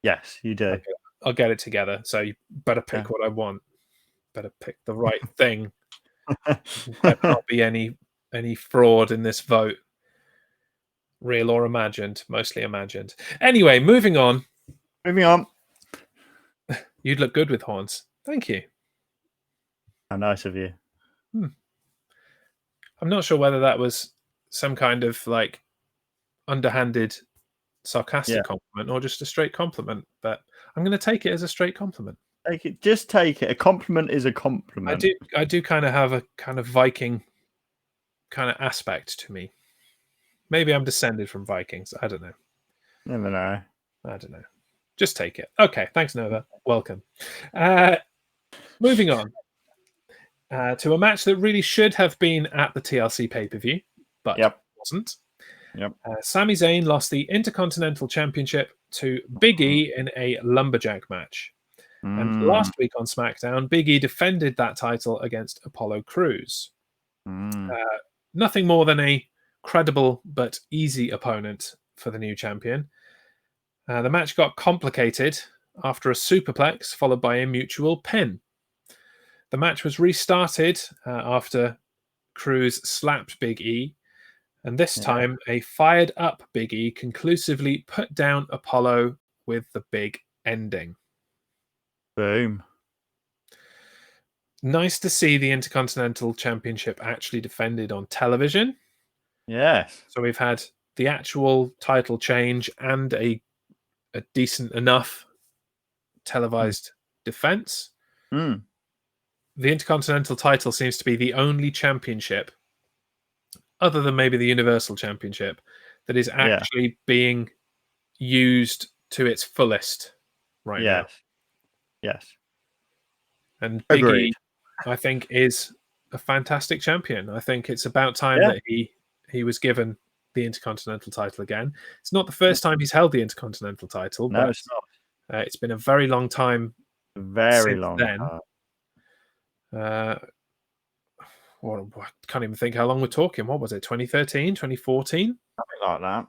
Yes, you do. I'll get it together. So you better pick what I want. Better pick the right thing. There can't be any fraud in this vote. Real or imagined? Mostly imagined. Anyway, moving on. You'd look good with horns. Thank you. How nice of you. I'm not sure whether that was some kind of like underhanded sarcastic compliment or just a straight compliment, but I'm going to take it as a straight compliment. Just take it. A compliment is a compliment. I do kind of have a kind of Viking kind of aspect to me. Maybe I'm descended from Vikings. I don't know. Never know. I don't know. Just take it. Okay. Thanks, Nova. Welcome. Moving on to a match that really should have been at the TLC pay-per-view, but wasn't. Sami Zayn lost the Intercontinental Championship to Big E in a lumberjack match. And last week on SmackDown, Big E defended that title against Apollo Crews. Nothing more than a credible but easy opponent for the new champion. The match got complicated after a superplex followed by a mutual pin. The match was restarted after Crews slapped Big E, and this time a fired-up Big E conclusively put down Apollo with the big ending. Boom. Nice to see the Intercontinental Championship actually defended on television. Yes. So we've had the actual title change and a decent enough televised defense. The Intercontinental title seems to be the only championship, other than maybe the Universal Championship, that is actually being used to its fullest right now. Yes. And Big E, I think, is a fantastic champion. I think it's about time that he was given the Intercontinental title again. It's not the first time he's held the Intercontinental title. No, but it's not. It's been a very long time. Very long time. I can't even think how long we're talking. What was it, 2013, 2014? Something like that.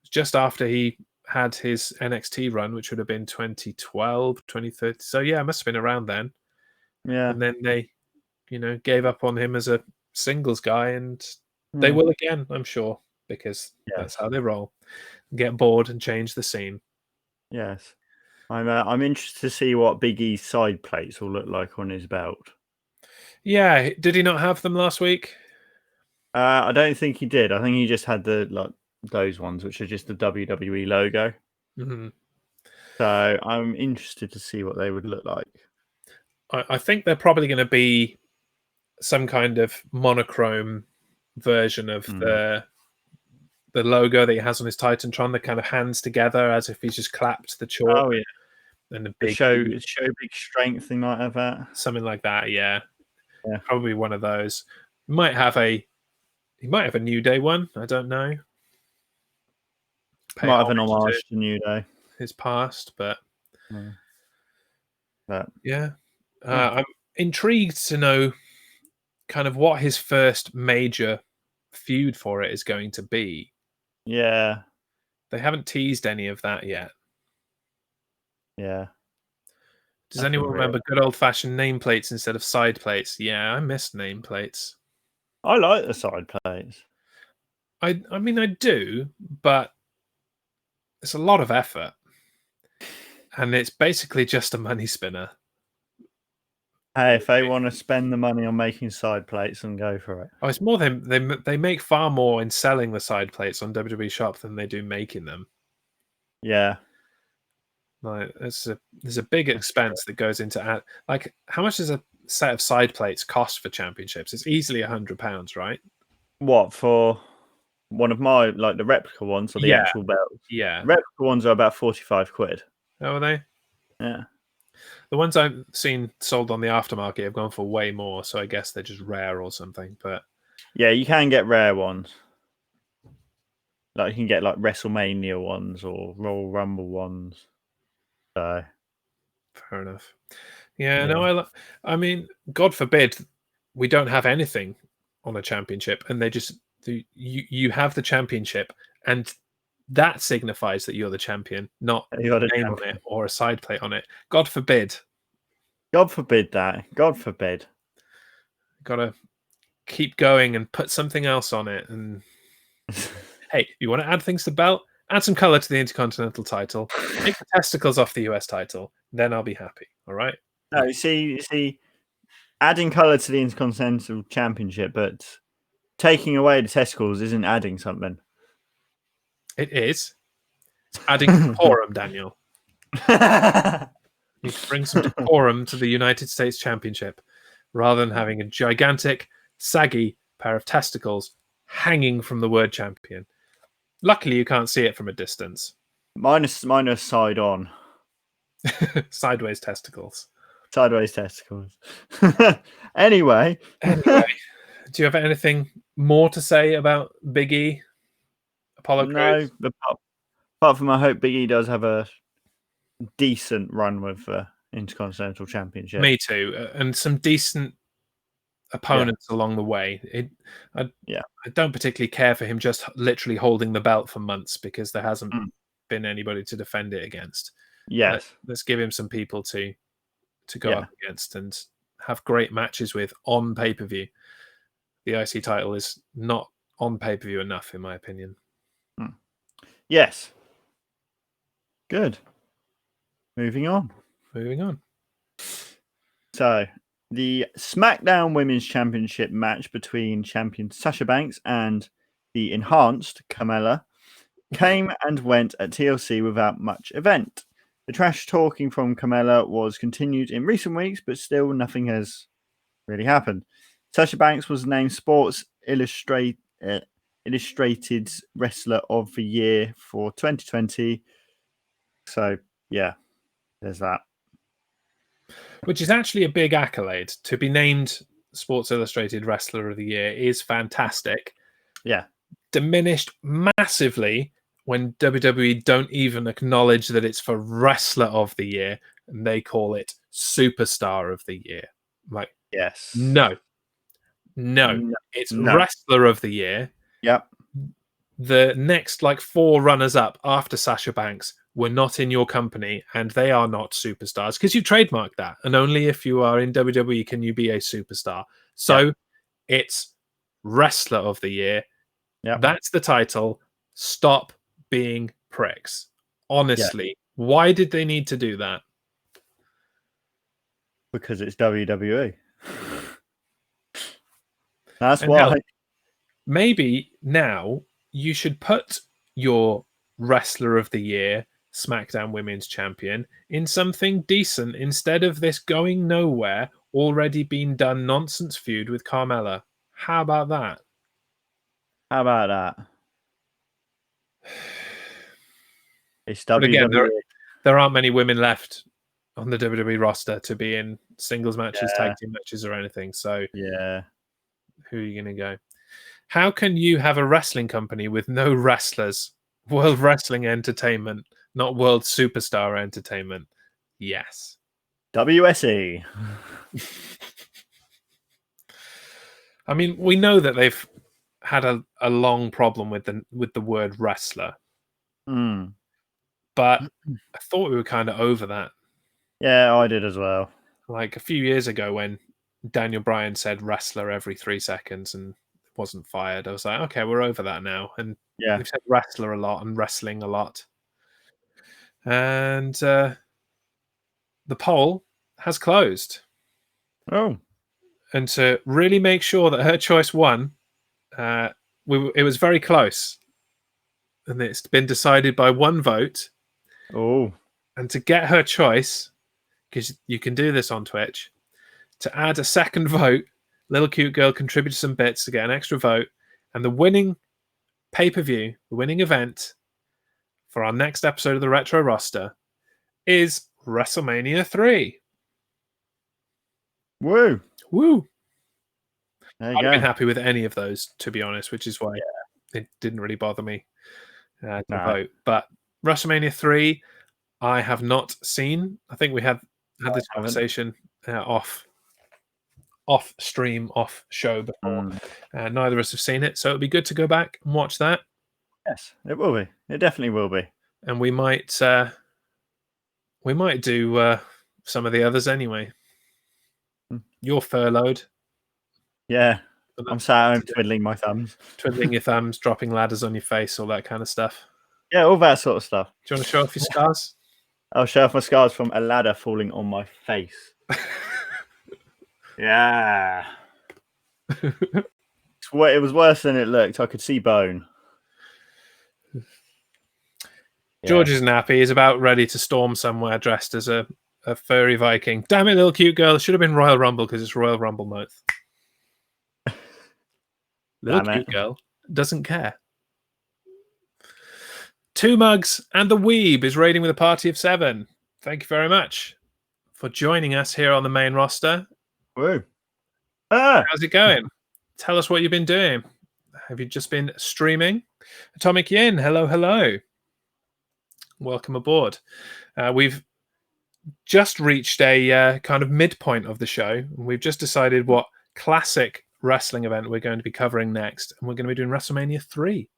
Just after he had his NXT run, which would have been 2012, 2013. So, yeah, it must have been around then. Yeah. And then they, gave up on him as a singles guy, and they will again, I'm sure, because that's how they roll. Get bored and change the scene. Yes. I'm interested to see what Big E's side plates will look like on his belt. Yeah, did he not have them last week? I don't think he did. I think he just had those ones, which are just the WWE logo. So I'm interested to see what they would look like. I think they're probably going to be some kind of monochrome version of the logo that he has on his Titantron, the kind of hands together as if he's just clapped the chalk. Oh, yeah. And the big show big strength, he might have that. Something like that, yeah. Probably one of those. He might have a New Day one, I don't know. Might have an homage to New Day. His past, but yeah. I'm intrigued to know kind of what his first major feud for it is going to be. Yeah. They haven't teased any of that yet. Yeah. Does anyone remember good old-fashioned nameplates instead of side plates? Yeah, I miss nameplates. I like the side plates. I mean, I do, but it's a lot of effort. And it's basically just a money spinner. Hey, if they want to spend the money on making side plates, and go for it. Oh, it's more they make far more in selling the side plates on WWE Shop than they do making them. Yeah. Like there's a big That's true. expense that goes into like how much does a set of side plates cost for championships? It's easily £100, right? What, for one of my, like, the replica ones or the Yeah, actual belts? yeah. Replica ones are about 45 quid. Oh, are they? Yeah. The ones I've seen sold on the aftermarket have gone for way more, so I guess they're just rare or something. But Yeah, you can get rare ones. Like, you can get, like, WrestleMania ones or Royal Rumble ones. So, fair enough. Yeah, yeah. no, I mean, God forbid we don't have anything on a championship, and you have the championship, and that signifies that you're the champion, not You're the a name on champion. it or a side plate on it. God forbid. God forbid that. God forbid. Got to keep going and put something else on it. And hey, you want to add things to the belt? Add some color to the Intercontinental title. Take the testicles off the US title. Then I'll be happy. All right. No, you see, adding colour to the Intercontinental Championship, but taking away the testicles isn't adding something. It is. It's adding decorum, Daniel. You need to bring some decorum to the United States Championship rather than having a gigantic, saggy pair of testicles hanging from the word champion. Luckily, you can't see it from a distance. Mine are side on. Sideways testicles. Sideways testicles. Anyway. Anyway, do you have anything more to say about Big E? Apollo No, Crews? apart from I hope Big E does have a decent run with the Intercontinental Championship. Me too. And some decent opponents along the way. I don't particularly care for him just literally holding the belt for months because there hasn't been anybody to defend it against. Yes. Let's give him some people to go up against and have great matches with on pay-per-view. The IC title is not on pay-per-view enough, in my opinion. Yes. Good. Moving on. So, the SmackDown Women's Championship match between champion Sasha Banks and the enhanced Carmella came and went at TLC without much event. The trash talking from Carmella was continued in recent weeks, but still nothing has really happened. Sasha Banks was named Sports Illustrated Wrestler of the Year for 2020. So, yeah, there's that. Which is actually a big accolade. To be named Sports Illustrated Wrestler of the Year is fantastic. Yeah. Diminished massively when WWE don't even acknowledge that it's for Wrestler of the Year, and they call it Superstar of the Year. Like, yes. No, it's No. Wrestler of the Year. Yep. The next, 4 runners-up after Sasha Banks were not in your company, and they are not superstars because you trademarked that. And only if you are in WWE can you be a superstar. So it's Wrestler of the Year. Yep. That's the title. Stop being pricks. Honestly, why did they need to do that? Because it's WWE. That's And why. hell, maybe now you should put your Wrestler of the Year, SmackDown Women's Champion, in something decent instead of this going nowhere, already been done nonsense feud with Carmella. How about that? How about that? It's But again, WWE. there aren't many women left on the WWE roster to be in singles matches, tag team matches, or anything. So, who are you going to go? How can you have a wrestling company with no wrestlers? World Wrestling Entertainment, not World Superstar Entertainment. Yes. WSE. I mean, we know that they've had a long problem with the word wrestler. But I thought we were kind of over that. Yeah, I did as well. Like a few years ago when Daniel Bryan said wrestler every 3 seconds and wasn't fired, I was like, okay, we're over that now. And they've said wrestler a lot and wrestling a lot. And the poll has closed. Oh. And to really make sure that her choice won, it was very close. And it's been decided by one vote. Oh. And to get her choice, because you can do this on Twitch, to add a second vote, Little Cute Girl contributed some bits to get an extra vote. And the winning pay-per-view, the winning event for our next episode of the Retro Roster is WrestleMania 3. Woo. Woo. There you I'd go. have been happy with any of those, to be honest, which is why it didn't really bother me to vote. But WrestleMania 3, I have not seen. I think we had this conversation off stream, off show before. Neither of us have seen it, so it'd be good to go back and watch that. Yes, it will be. It definitely will be. And we might do some of the others anyway. You're furloughed. Yeah, I'm sat home twiddling my thumbs. Twiddling your thumbs, dropping ladders on your face, all that kind of stuff. Yeah, all that sort of stuff. Do you want to show off your scars? I'll show off my scars from a ladder falling on my face. Yeah. It was worse than it looked. I could see bone. George isn't happy. He's about ready to storm somewhere dressed as a furry Viking. Damn it, Little Cute Girl. It should have been Royal Rumble because it's Royal Rumble month. Little Cute Girl doesn't care. Two Mugs and the Weeb is raiding with a party of 7. Thank you very much for joining us here on the main roster. Woo. How's it going? Tell us what you've been doing. Have you just been streaming? Atomic Yin, hello, hello. Welcome aboard. We've just reached a kind of midpoint of the show. We've just decided what classic wrestling event we're going to be covering next. And we're going to be doing WrestleMania 3.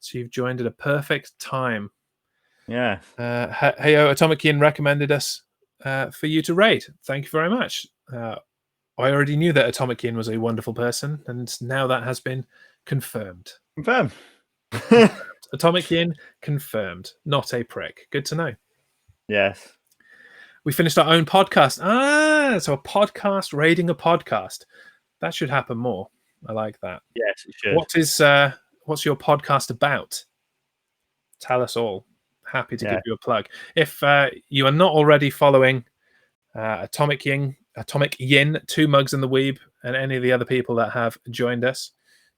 So you've joined at a perfect time. Yeah. Heyo, Atomic Yin recommended us for you to raid. Thank you very much. I already knew that Atomic Yin was a wonderful person, and now that has been confirmed. Confirmed. Atomic Yin confirmed. Not a prick. Good to know. Yes. We finished our own podcast. So a podcast raiding a podcast. That should happen more. I like that. Yes, it should. What's your podcast about? Tell us all. Happy to give you a plug. If you are not already following Atomic Yin, Two Mugs and the Weeb, and any of the other people that have joined us,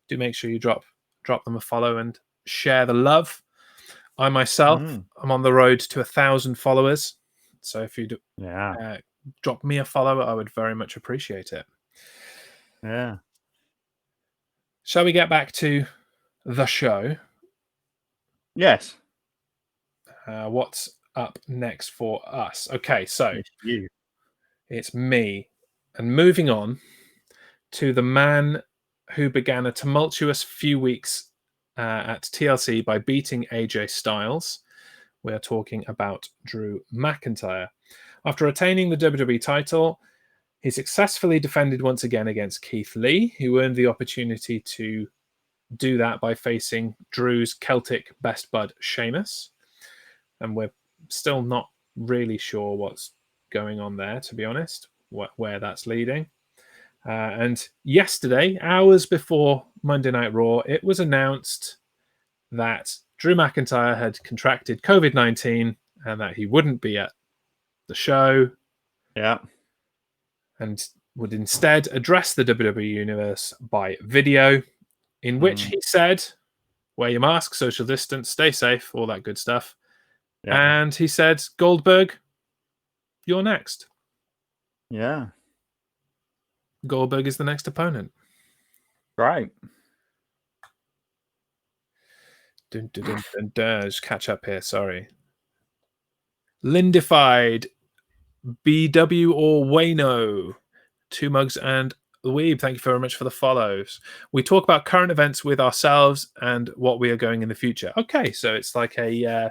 do make sure you drop them a follow and share the love. I myself, I'm on the road to 1,000 followers. So if you do, drop me a follow, I would very much appreciate it. Yeah. Shall we get back to the show? Yes. What's up next for us? Okay, so it's me. And moving on to the man who began a tumultuous few weeks at TLC by beating AJ Styles. We are talking about Drew McIntyre. After retaining the WWE title, he successfully defended once again against Keith Lee, who earned the opportunity to do that by facing Drew's Celtic best bud Sheamus. And we're still not really sure what's going on there, to be honest, where that's leading. And yesterday, hours before Monday Night Raw, it was announced that Drew McIntyre had contracted COVID-19 and that he wouldn't be at the show. Yeah. And would instead address the WWE Universe by video, in which he said, wear your mask, social distance, stay safe, all that good stuff. Yeah. And he said, Goldberg, you're next. Yeah. Goldberg is the next opponent. Right. Just catch up here, sorry. Lindified, BW or Wayno, Two Mugs and the Weeb, thank you very much for the follows. We talk about current events with ourselves and what we are going in the future. Okay, so it's like a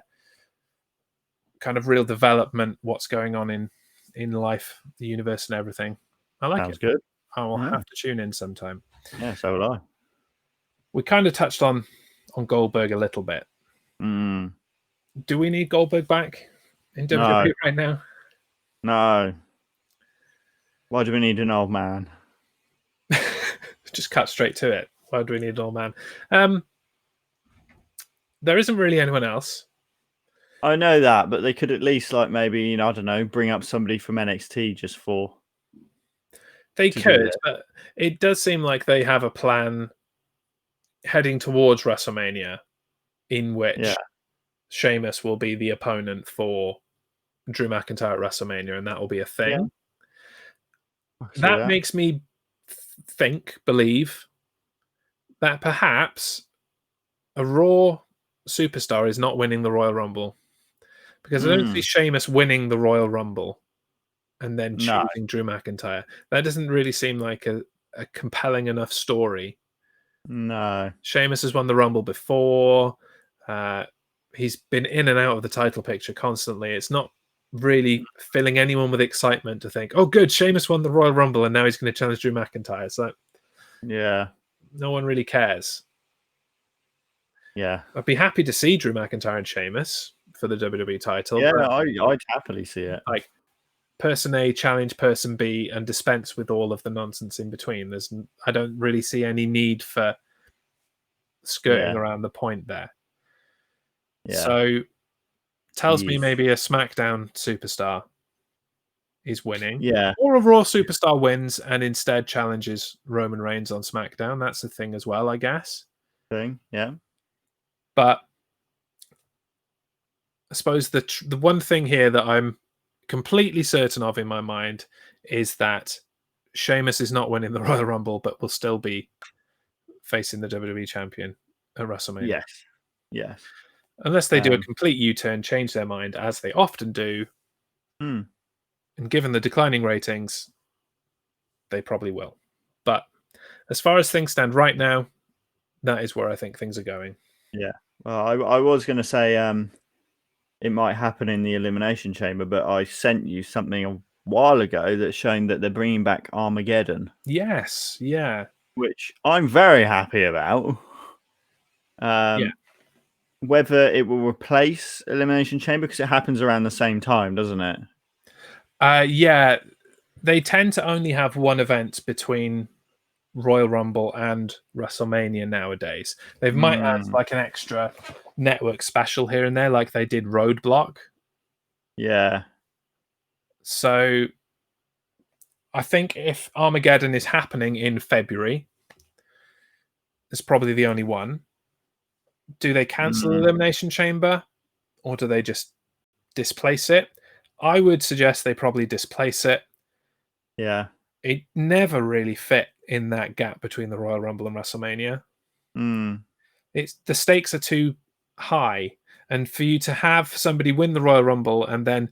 kind of real development, what's going on in life, the universe and everything. I like Sounds it. Good. I will have to tune in sometime. Yeah, so will I. We kind of touched on Goldberg a little bit. Do we need Goldberg back in WWE right now? No. Why do we need an old man? Just cut straight to it. Why do we need an old man? There isn't really anyone else. I know that, but they could at least, like, maybe, I don't know, bring up somebody from NXT just for. They to do could, it. but it does seem like they have a plan heading towards WrestleMania in which Yeah. Sheamus will be the opponent for Drew McIntyre at WrestleMania, and that will be a thing. That makes me believe that perhaps a Raw superstar is not winning the Royal Rumble, because I don't see Sheamus winning the Royal Rumble and then choosing Drew McIntyre. That doesn't really seem like a compelling enough story. No. Sheamus has won the Rumble before. He's been in and out of the title picture constantly. It's not really filling anyone with excitement to think, oh, good, Sheamus won the Royal Rumble and now he's going to challenge Drew McIntyre. So, yeah, no one really cares. Yeah. I'd be happy to see Drew McIntyre and Sheamus for the WWE title. Yeah, I'd happily see it. Like, person A challenge person B and dispense with all of the nonsense in between. I don't really see any need for skirting around the point there. Yeah. So tells me maybe a SmackDown superstar is winning. Yeah. Or a Raw superstar wins and instead challenges Roman Reigns on SmackDown. That's a thing as well, I guess. Yeah. But I suppose the one thing here that I'm completely certain of in my mind is that Sheamus is not winning the Royal Rumble, but will still be facing the WWE champion at WrestleMania. Yes. Unless they do a complete U-turn, change their mind, as they often do. And given the declining ratings, they probably will. But as far as things stand right now, that is where I think things are going. Yeah. Well, I was going to say it might happen in the Elimination Chamber, but I sent you something a while ago that's showing that they're bringing back Armageddon. Yes, yeah. Which I'm very happy about. Whether it will replace Elimination Chamber, because it happens around the same time, doesn't it? Yeah. They tend to only have one event between Royal Rumble and WrestleMania nowadays. They might add like an extra network special here and there, like they did Roadblock. Yeah. So I think if Armageddon is happening in February, it's probably the only one. Do they cancel Elimination Chamber, or do they just displace it? I would suggest they probably displace it. Yeah. It never really fit in that gap between the Royal Rumble and WrestleMania. It's the stakes are too high, and for you to have somebody win the Royal Rumble and then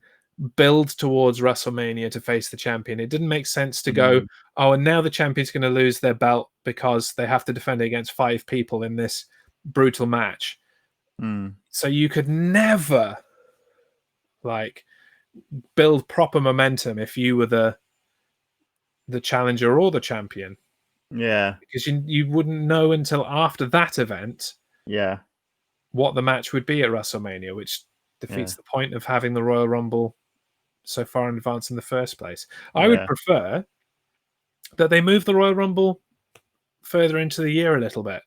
build towards WrestleMania to face the champion, it didn't make sense to go, oh, and now the champion's going to lose their belt because they have to defend it against 5 people in this brutal match. So you could never build proper momentum if you were the challenger or the champion. Yeah. Because you wouldn't know until after that event what the match would be at WrestleMania, which defeats the point of having the Royal Rumble so far in advance in the first place. I would prefer that they move the Royal Rumble further into the year a little bit.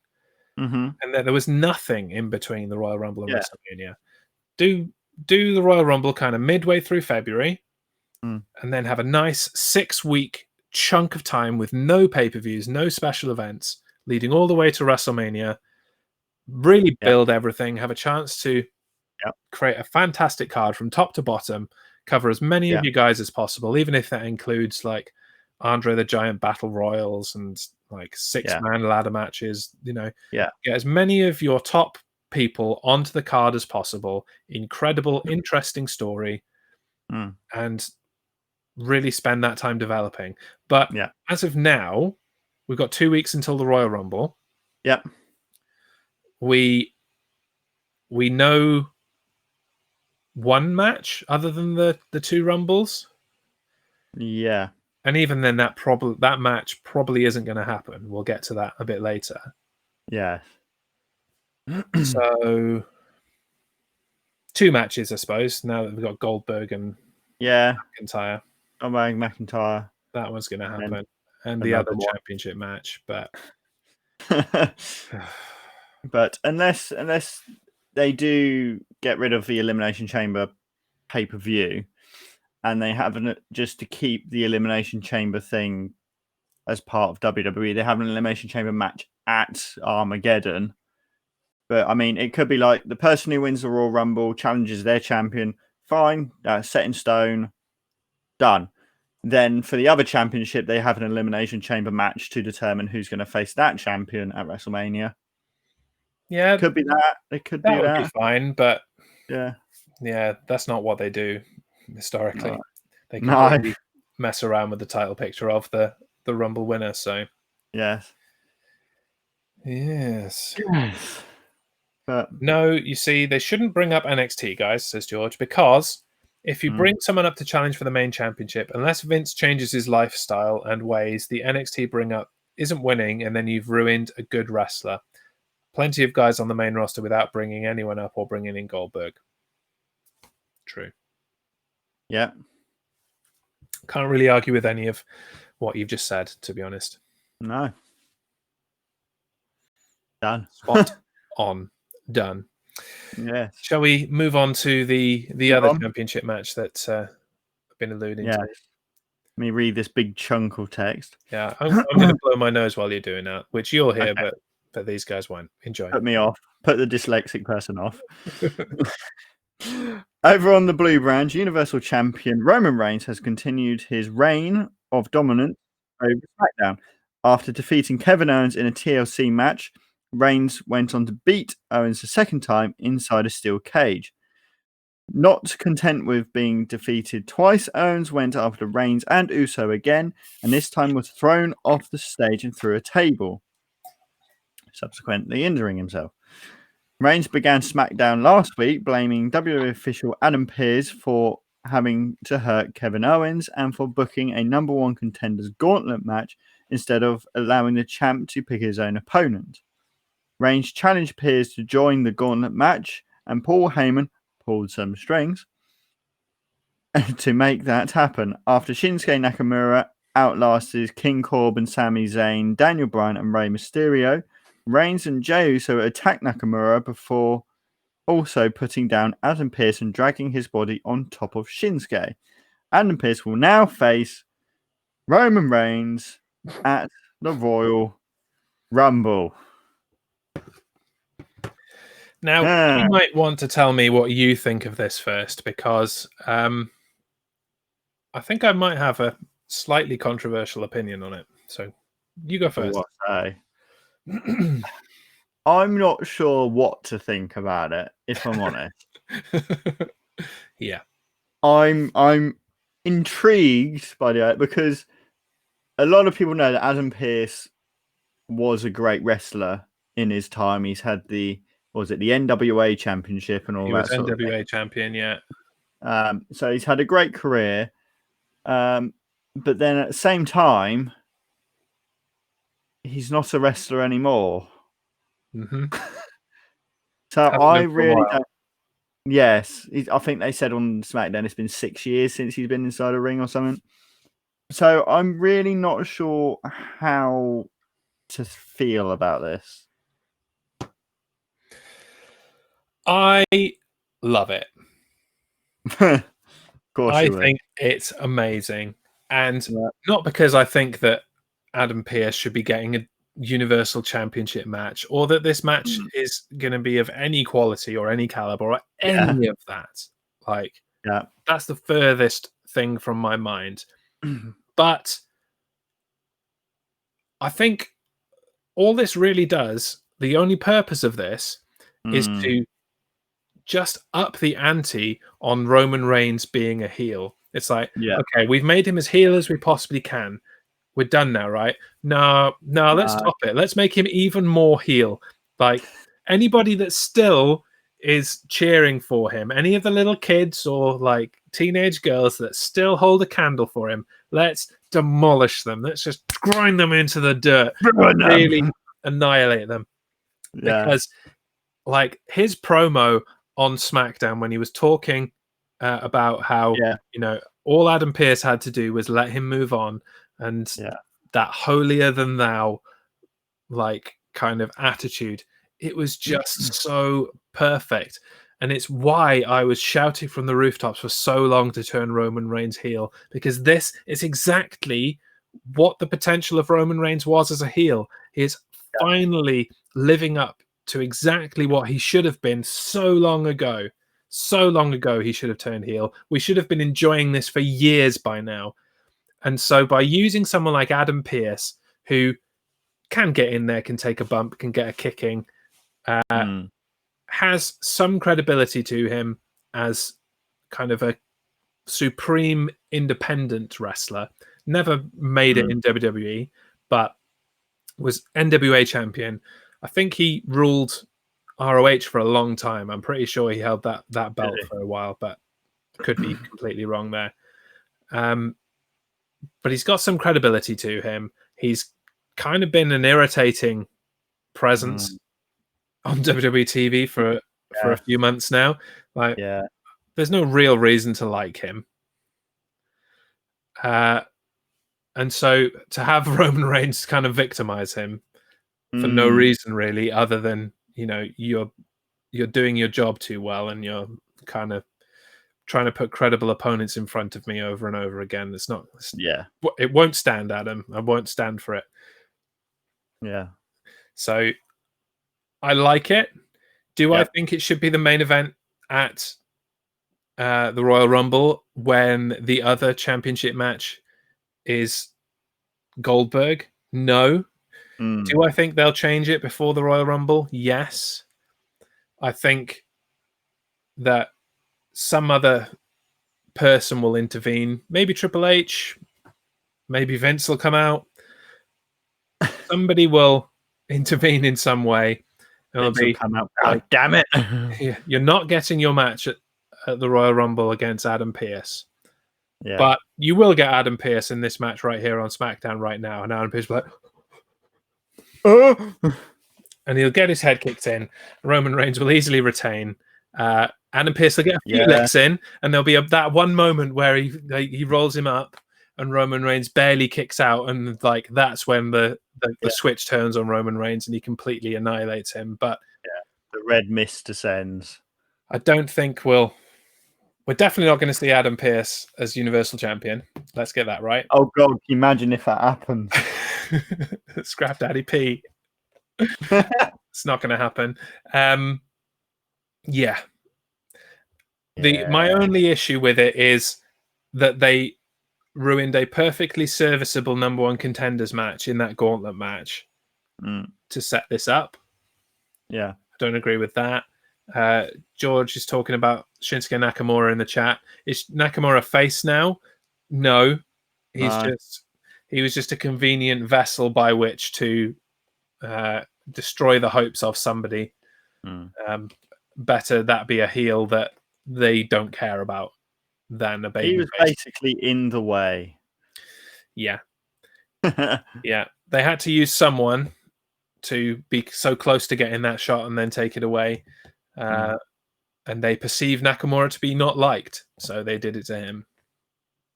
And that there was nothing in between the Royal Rumble and WrestleMania. Do the Royal Rumble kind of midway through February, and then have a nice 6-week chunk of time with no pay-per-views, no special events, leading all the way to WrestleMania. Really build everything, have a chance to create a fantastic card from top to bottom, cover as many of you guys as possible, even if that includes like Andre the Giant Battle Royals and like 6-man ladder matches, get as many of your top people onto the card as possible. Incredible, interesting story, and really spend that time developing. But as of now, we've got 2 weeks until the Royal Rumble. We know one match other than the 2 Rumbles. And even then, that match probably isn't going to happen. We'll get to that a bit later. So 2 matches, I suppose, now that we've got Goldberg and McIntyre. McIntyre. That one's going to And then happen. And the other another one. championship match, but But unless they do get rid of the Elimination Chamber pay-per-view, and they have just to keep the Elimination Chamber thing as part of WWE, they have an Elimination Chamber match at Armageddon. But I mean, it could be like the person who wins the Royal Rumble challenges their champion. Fine, set in stone, done. Then for the other championship, they have an Elimination Chamber match to determine who's going to face that champion at WrestleMania. yeah, Could be that. It could be that would that. be fine, but yeah, that's not what they do historically. No. They completely mess around with the title picture of the Rumble winner. So yes. But no, you see, they shouldn't bring up NXT, guys, says George, because if you bring someone up to challenge for the main championship, unless Vince changes his lifestyle and ways, the NXT bring up isn't winning, and then you've ruined a good wrestler. Plenty of guys on the main roster without bringing anyone up or bringing in Goldberg. True. Yeah. Can't really argue with any of what you've just said, to be honest. No. Done. Spot on. Done. Yes. Shall we move on to the other championship match that I've been alluding to? Let me read this big chunk of text. Yeah, I'm going to blow my nose while you're doing that, which you'll hear, but these guys won't. Enjoy. Put me off. Put the dyslexic person off. Over on the Blue Brand, Universal Champion Roman Reigns has continued his reign of dominance over SmackDown. After defeating Kevin Owens in a TLC match, Reigns went on to beat Owens a second time inside a steel cage. Not content with being defeated twice, Owens went after Reigns and Uso again, and this time was thrown off the stage and through a table, subsequently injuring himself. Reigns began SmackDown last week, blaming WWE official Adam Pearce for having to hurt Kevin Owens and for booking a number one contenders gauntlet match instead of allowing the champ to pick his own opponent. Reigns challenged Pearce to join the gauntlet match, and Paul Heyman pulled some strings to make that happen. After Shinsuke Nakamura outlasted King Corbin, Sami Zayn, Daniel Bryan, and Rey Mysterio, Reigns and Jey Uso attacked Nakamura before also putting down Adam Pearce and dragging his body on top of Shinsuke. Adam Pearce will now face Roman Reigns at the Royal Rumble. Now, you might want to tell me what you think of this first, because I think I might have a slightly controversial opinion on it. So you go first. I'm not sure what to think about it, if I'm honest. Yeah. I'm intrigued by it because a lot of people know that Adam Pearce was a great wrestler in his time. He's had the NWA championship and all that sort of thing. NWA champion, yeah. So he's had a great career. But then at the same time, he's not a wrestler anymore. Mm-hmm. So I really don't. Yes, I think they said on SmackDown it's been 6 years since he's been inside a ring or something. So I'm really not sure how to feel about this. I love it. Of course I think it's amazing. And not because I think that Adam Pearce should be getting a Universal Championship match, or that this match is going to be of any quality or any caliber or any of that. Like, that's the furthest thing from my mind. But I think all this really does, the only purpose of this is to just up the ante on Roman Reigns being a heel. It's like, okay, we've made him as heel as we possibly can. We're done now, right? No, let's top it. Let's make him even more heel. Like, anybody that still is cheering for him, any of the little kids or like teenage girls that still hold a candle for him, let's demolish them. Let's just grind them into the dirt. Really annihilate them. Because like his promo on SmackDown when he was talking about how, all Adam Pearce had to do was let him move on, and that holier than thou like kind of attitude, it was just so perfect. And it's why I was shouting from the rooftops for so long to turn Roman Reigns heel, because this is exactly what the potential of Roman Reigns was as a heel. He is finally living up to exactly what he should have been so long ago. So long ago, he should have turned heel. We should have been enjoying this for years by now. And so by using someone like Adam Pearce, who can get in there, can take a bump, can get a kicking, has some credibility to him as kind of a supreme independent wrestler. Never made it in WWE, but was NWA champion. I think he ruled ROH for a long time. I'm pretty sure he held that belt for a while, but could be completely wrong there. But he's got some credibility to him. He's kind of been an irritating presence on WWE TV for a few months now. Like, there's no real reason to like him. And so to have Roman Reigns kind of victimize him for no reason really, other than, you know, you're doing your job too well and you're kind of trying to put credible opponents in front of me over and over again. It won't stand, Adam. I won't stand for it. Yeah. So I like it. Do I think it should be the main event at the Royal Rumble when the other championship match is Goldberg? No. Do I think they'll change it before the Royal Rumble? Yes. I think that some other person will intervene. Maybe Triple H. Maybe Vince will come out. Somebody will intervene in some way. Vince will come out. God damn it. You're not getting your match at the Royal Rumble against Adam Pearce. Yeah. But you will get Adam Pearce in this match right here on SmackDown right now. And Adam Pearce will be like, and he'll get his head kicked in. Roman Reigns will easily retain. Adam Pearce will get a few licks in, and there'll be that one moment where he rolls him up, and Roman Reigns barely kicks out, and like that's when the switch turns on Roman Reigns, and he completely annihilates him. But the red mist descends. I don't think we're definitely not going to see Adam Pearce as Universal Champion. Let's get that right. Oh God, imagine if that happens. Scrap Daddy P. It's not going to happen. My only issue with it is that they ruined a perfectly serviceable number one contenders match in that gauntlet match to set this up. Yeah. I don't agree with that. George is talking about Shinsuke Nakamura in the chat. Is Nakamura face now? No. He was just a convenient vessel by which to destroy the hopes of somebody. Better that be a heel that they don't care about than a baby. He was basically in the way. Yeah. Yeah. They had to use someone to be so close to getting that shot and then take it away. And they perceived Nakamura to be not liked. So they did it to him.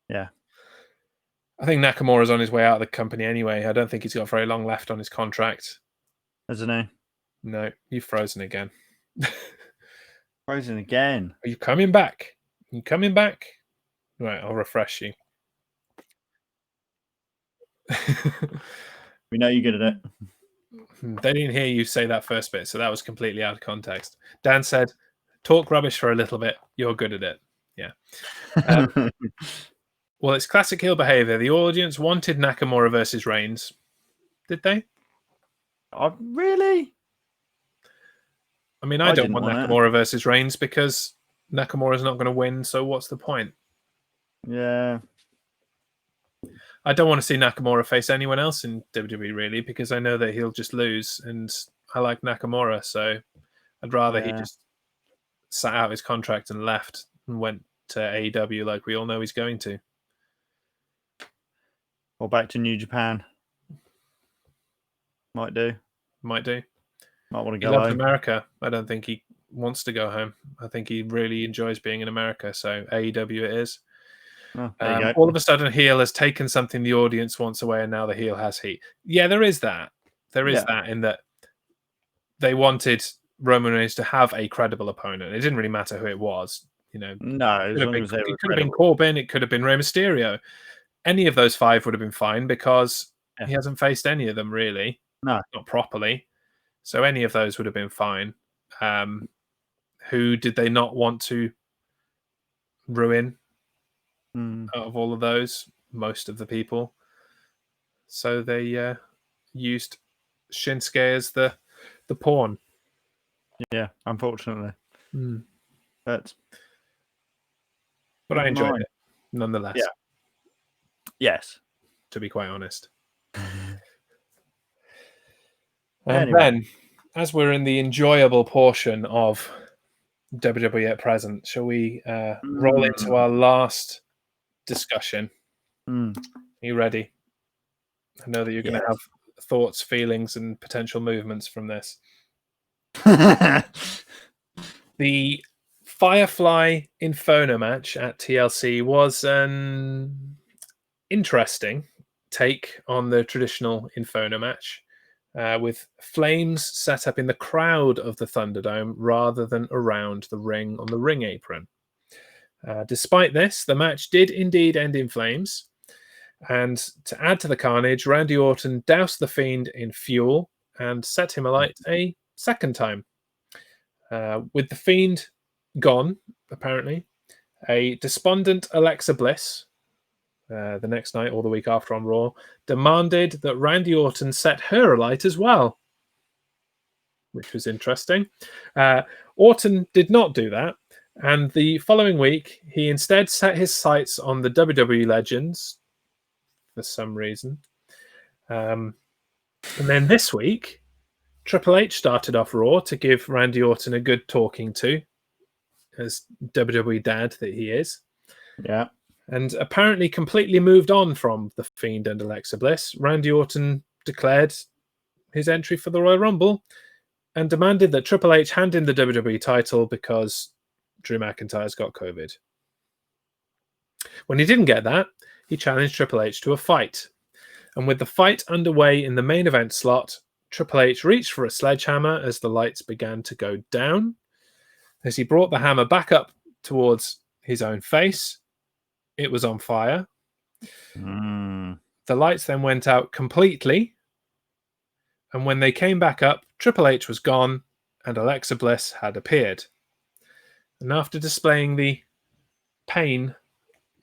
Yeah. I think Nakamura's on his way out of the company anyway. I don't think he's got very long left on his contract. Hasn't he? No, you've frozen again. Frozen again. Are you coming back? Are you coming back? Right, I'll refresh you. We know you're good at it. They didn't hear you say that first bit, so that was completely out of context. Dan said, talk rubbish for a little bit. You're good at it. Yeah. Well, it's classic heel behavior. The audience wanted Nakamura versus Reigns. Did they? Oh, really? I mean, I don't want Nakamura versus Reigns because Nakamura's not going to win, so what's the point? Yeah. I don't want to see Nakamura face anyone else in WWE, really, because I know that he'll just lose, and I like Nakamura, so I'd rather he just sat out his contract and left and went to AEW like we all know he's going to. Or back to New Japan. Might do. Might do. Might want to go home. He loves home. America. I don't think he wants to go home. I think he really enjoys being in America, so AEW it is. Oh, there you go. All of a sudden, heel has taken something the audience wants away, and now the heel has heat. Yeah, there is that. There is that in that they wanted Roman Reigns to have a credible opponent. It didn't really matter who it was. No, it as long as they were could have been Corbin. It could have been Rey Mysterio. Any of those 5 would have been fine because he hasn't faced any of them really. No, not properly. So any of those would have been fine. Who did they not want to ruin out of all of those? Most of the people. So they used Shinsuke as the pawn. Yeah, unfortunately. But I enjoyed it nonetheless. Yeah. Yes. To be quite honest. Anyway. Then, as we're in the enjoyable portion of WWE at present, shall we roll into our last discussion? Are you ready? I know that you're going to have thoughts, feelings, and potential movements from this. The Firefly Inferno match at TLC was an interesting take on the traditional Inferno match, with flames set up in the crowd of the Thunderdome rather than around the ring on the ring apron. Despite this, the match did indeed end in flames. And to add to the carnage, Randy Orton doused the Fiend in fuel and set him alight a second time. With the Fiend gone, apparently, a despondent Alexa Bliss, the next night or the week after on Raw, demanded that Randy Orton set her alight as well, which was interesting. Orton did not do that, and the following week, he instead set his sights on the WWE legends for some reason. And then this week, Triple H started off Raw to give Randy Orton a good talking to, as WWE dad that he is. Yeah. And apparently completely moved on from The Fiend and Alexa Bliss. Randy Orton declared his entry for the Royal Rumble and demanded that Triple H hand in the WWE title because Drew McIntyre's got COVID. When he didn't get that, he challenged Triple H to a fight. And with the fight underway in the main event slot, Triple H reached for a sledgehammer as the lights began to go down. As he brought the hammer back up towards his own face, it was on fire. The lights then went out completely. And when they came back up, Triple H was gone and Alexa Bliss had appeared. And after displaying the pain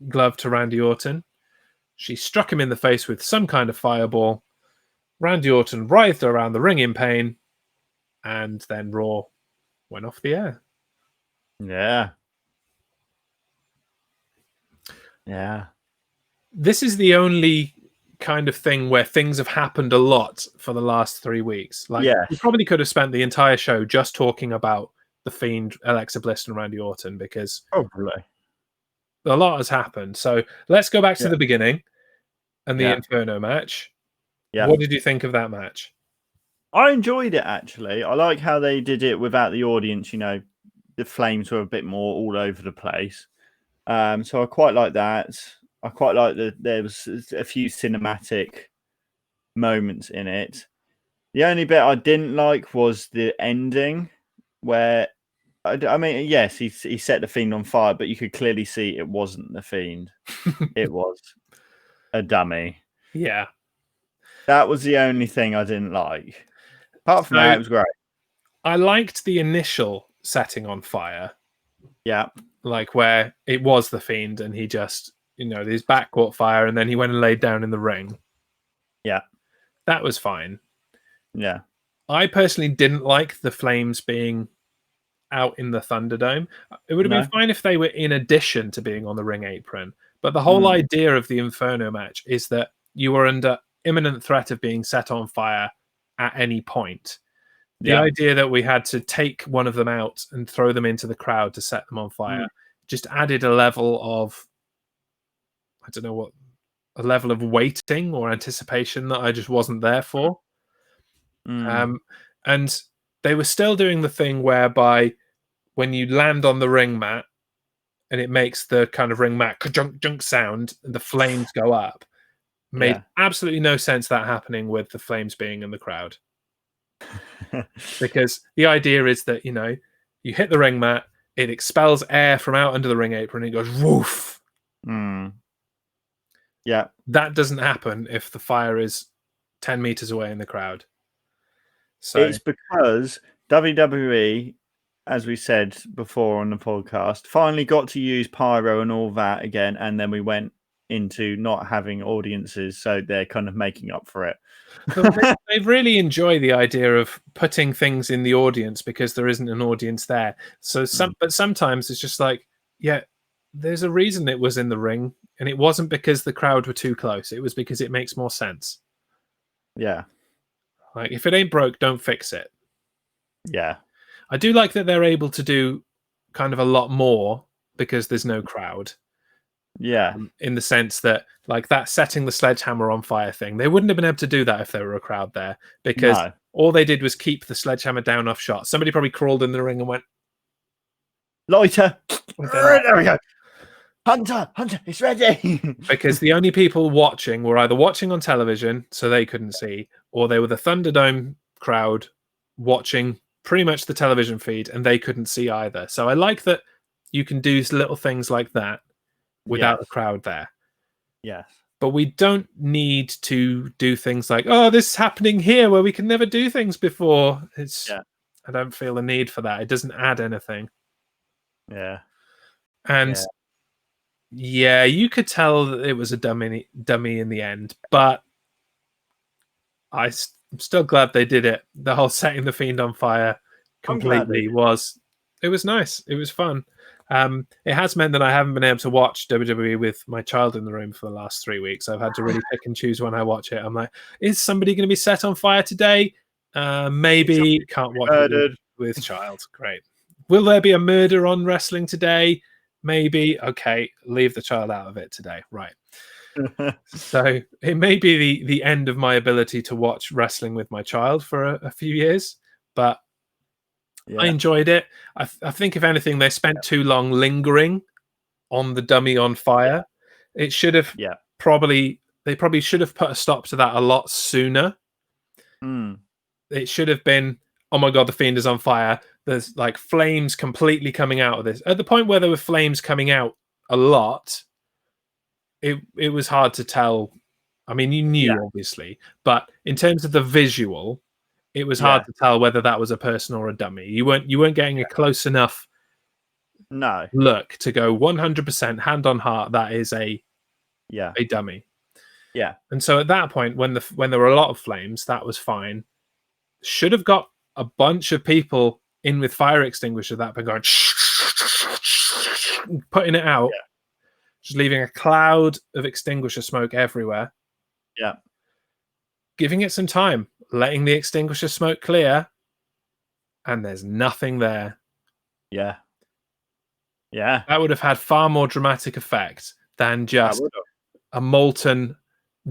glove to Randy Orton, she struck him in the face with some kind of fireball. Randy Orton writhed around the ring in pain, and then Raw went off the air. Yeah. This is the only kind of thing where things have happened a lot for the last 3 weeks. We probably could have spent the entire show just talking about The Fiend, Alexa Bliss, and Randy Orton because probably a lot has happened. So let's go back to the beginning and the Inferno match. What did you think of that match? I enjoyed it, actually. I like how they did it without the audience. The flames were a bit more all over the place. So I quite like that. I quite like that there was a few cinematic moments in it. The only bit I didn't like was the ending where, I mean, yes, he set the Fiend on fire, but you could clearly see it wasn't the Fiend. It was a dummy. Yeah. That was the only thing I didn't like. Apart from that, it was great. I liked the initial setting on fire. Yeah. Like where it was the Fiend and he just, his back caught fire and then he went and laid down in the ring. Yeah. That was fine. Yeah. I personally didn't like the flames being out in the Thunderdome. It would have been fine if they were in addition to being on the ring apron. But the whole idea of the Inferno match is that you were under imminent threat of being set on fire at any point. The idea that we had to take one of them out and throw them into the crowd to set them on fire just added a level of, I don't know what, a level of waiting or anticipation that I just wasn't there for. And they were still doing the thing whereby when you land on the ring mat and it makes the kind of ring mat ka-junk sound, and the flames go up. Made absolutely no sense that happening with the flames being in the crowd. Because the idea is that, you know, you hit the ring mat, it expels air from out under the ring apron, and it goes woof. Yeah. That doesn't happen if the fire is 10 meters away in the crowd. So it's because WWE, as we said before on the podcast, finally got to use pyro and all that again, and then we went into not having audiences, so they're kind of making up for it. They really enjoy the idea of putting things in the audience because there isn't an audience there. So but sometimes it's just like, yeah, there's a reason it was in the ring, and it wasn't because the crowd were too close. It was because it makes more sense. Yeah. Like, if it ain't broke, don't fix it. Yeah. I do like that they're able to do kind of a lot more because there's no crowd. Yeah. In the sense that, like, that setting the sledgehammer on fire thing, they wouldn't have been able to do that if there were a crowd there, because all they did was keep the sledgehammer down off shot. Somebody probably crawled in the ring and went, lighter. There we go. Hunter, it's ready. Because the only people watching were either watching on television, so they couldn't see, or they were the Thunderdome crowd watching pretty much the television feed, and they couldn't see either. So I like that you can do little things like that without a crowd there. Yes. But we don't need to do things like, oh, this is happening here where we can never do things before. I don't feel the need for that. It doesn't add anything. Yeah. And yeah, you could tell that it was a dummy in the end, but I'm still glad they did it. The whole setting the Fiend on fire completely was nice. It was fun. It has meant that I haven't been able to watch WWE with my child in the room for the last 3 weeks. I've had to really pick and choose when I watch it. I'm like, is somebody going to be set on fire today? Maybe. Can't watch it with child. Great. Will there be a murder on wrestling today? Maybe. Okay, leave the child out of it today. Right. So it may be the end of my ability to watch wrestling with my child for a few years, but I enjoyed it. I think, if anything, they spent too long lingering on the dummy on fire. It should have they probably should have put a stop to that a lot sooner. It should have been, oh my god, the Fiend is on fire. There's like flames completely coming out of this. At the point where there were flames coming out a lot, it was hard to tell. I mean, you knew obviously, but in terms of the visual, it was hard to tell whether that was a person or a dummy. You weren't getting a close enough look to go 100% hand on heart that is a dummy. Yeah. And so at that point, when there were a lot of flames, that was fine. Should have got a bunch of people in with fire extinguisher that been going putting it out, just leaving a cloud of extinguisher smoke everywhere. Yeah. Giving it some time, letting the extinguisher smoke clear, and there's nothing there. Yeah. Yeah. That would have had far more dramatic effect than just a molten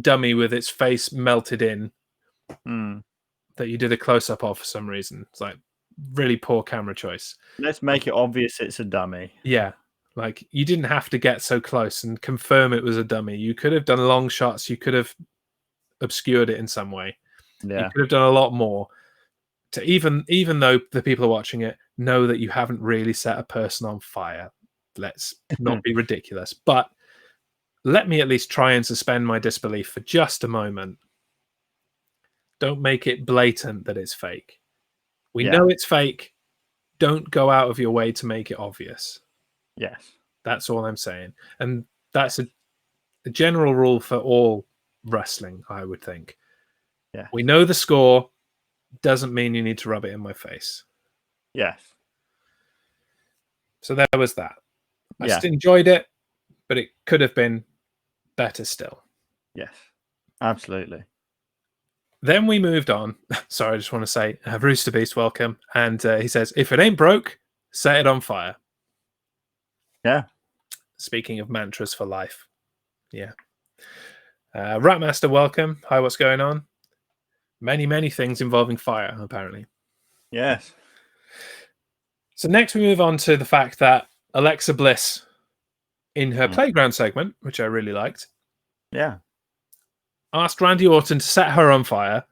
dummy with its face melted in that you did a close-up of for some reason. It's like really poor camera choice. Let's make it obvious it's a dummy. Yeah. Like, you didn't have to get so close and confirm it was a dummy. You could have done long shots. You could have obscured it in some way. Yeah. You could have done a lot more to even though the people are watching it know that you haven't really set a person on fire. Let's not be ridiculous. But let me at least try and suspend my disbelief for just a moment. Don't make it blatant that it's fake. We know it's fake. Don't go out of your way to make it obvious. Yes. That's all I'm saying. And that's a general rule for all wrestling, I would think. Yeah. We know the score. Doesn't mean you need to rub it in my face. Yes. So there was that. I still enjoyed it, but it could have been better still. Yes. Absolutely. Then we moved on. Sorry, I just want to say, Rooster Beast, welcome. And he says, if it ain't broke, set it on fire. Yeah. Speaking of mantras for life. Yeah. Ratmaster, welcome. Hi, what's going on? Many, many things involving fire, apparently. Yes. So next we move on to the fact that Alexa Bliss in her playground segment, which I really liked, asked Randy Orton to set her on fire,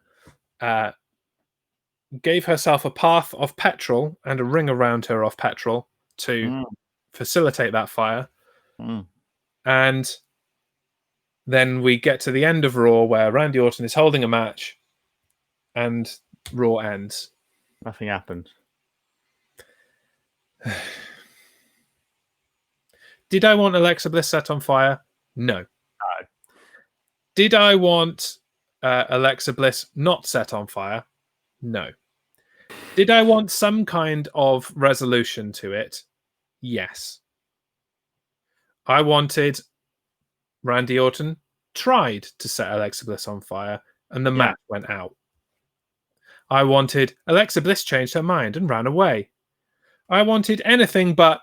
gave herself a path of petrol and a ring around her of petrol to facilitate that fire. And then we get to the end of Raw where Randy Orton is holding a match and Raw ends. Nothing happens. Did I want Alexa Bliss set on fire? No. Did I want Alexa Bliss not set on fire? No. Did I want some kind of resolution to it? Yes. I wanted Randy Orton tried to set Alexa Bliss on fire and the match went out. I wanted Alexa Bliss changed her mind and ran away. I wanted anything but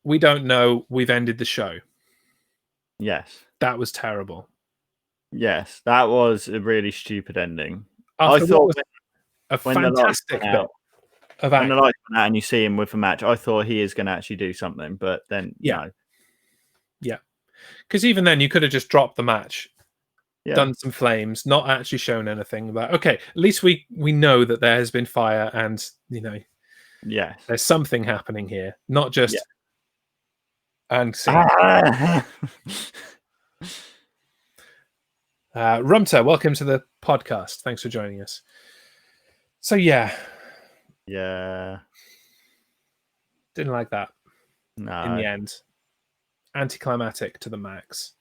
we don't know, we've ended the show. Yes. That was terrible. Yes, that was a really stupid ending. After I thought a fantastic bit of when the lights went out and you see him with a match, I thought he is going to actually do something, but then no. Yeah. Because even then, you could have just dropped the match, done some flames, not actually shown anything. But okay, at least we know that there has been fire and, there's something happening here, not just... And Rumter, welcome to the podcast. Thanks for joining us. So yeah, didn't like that. No, in the end, anticlimactic to the max.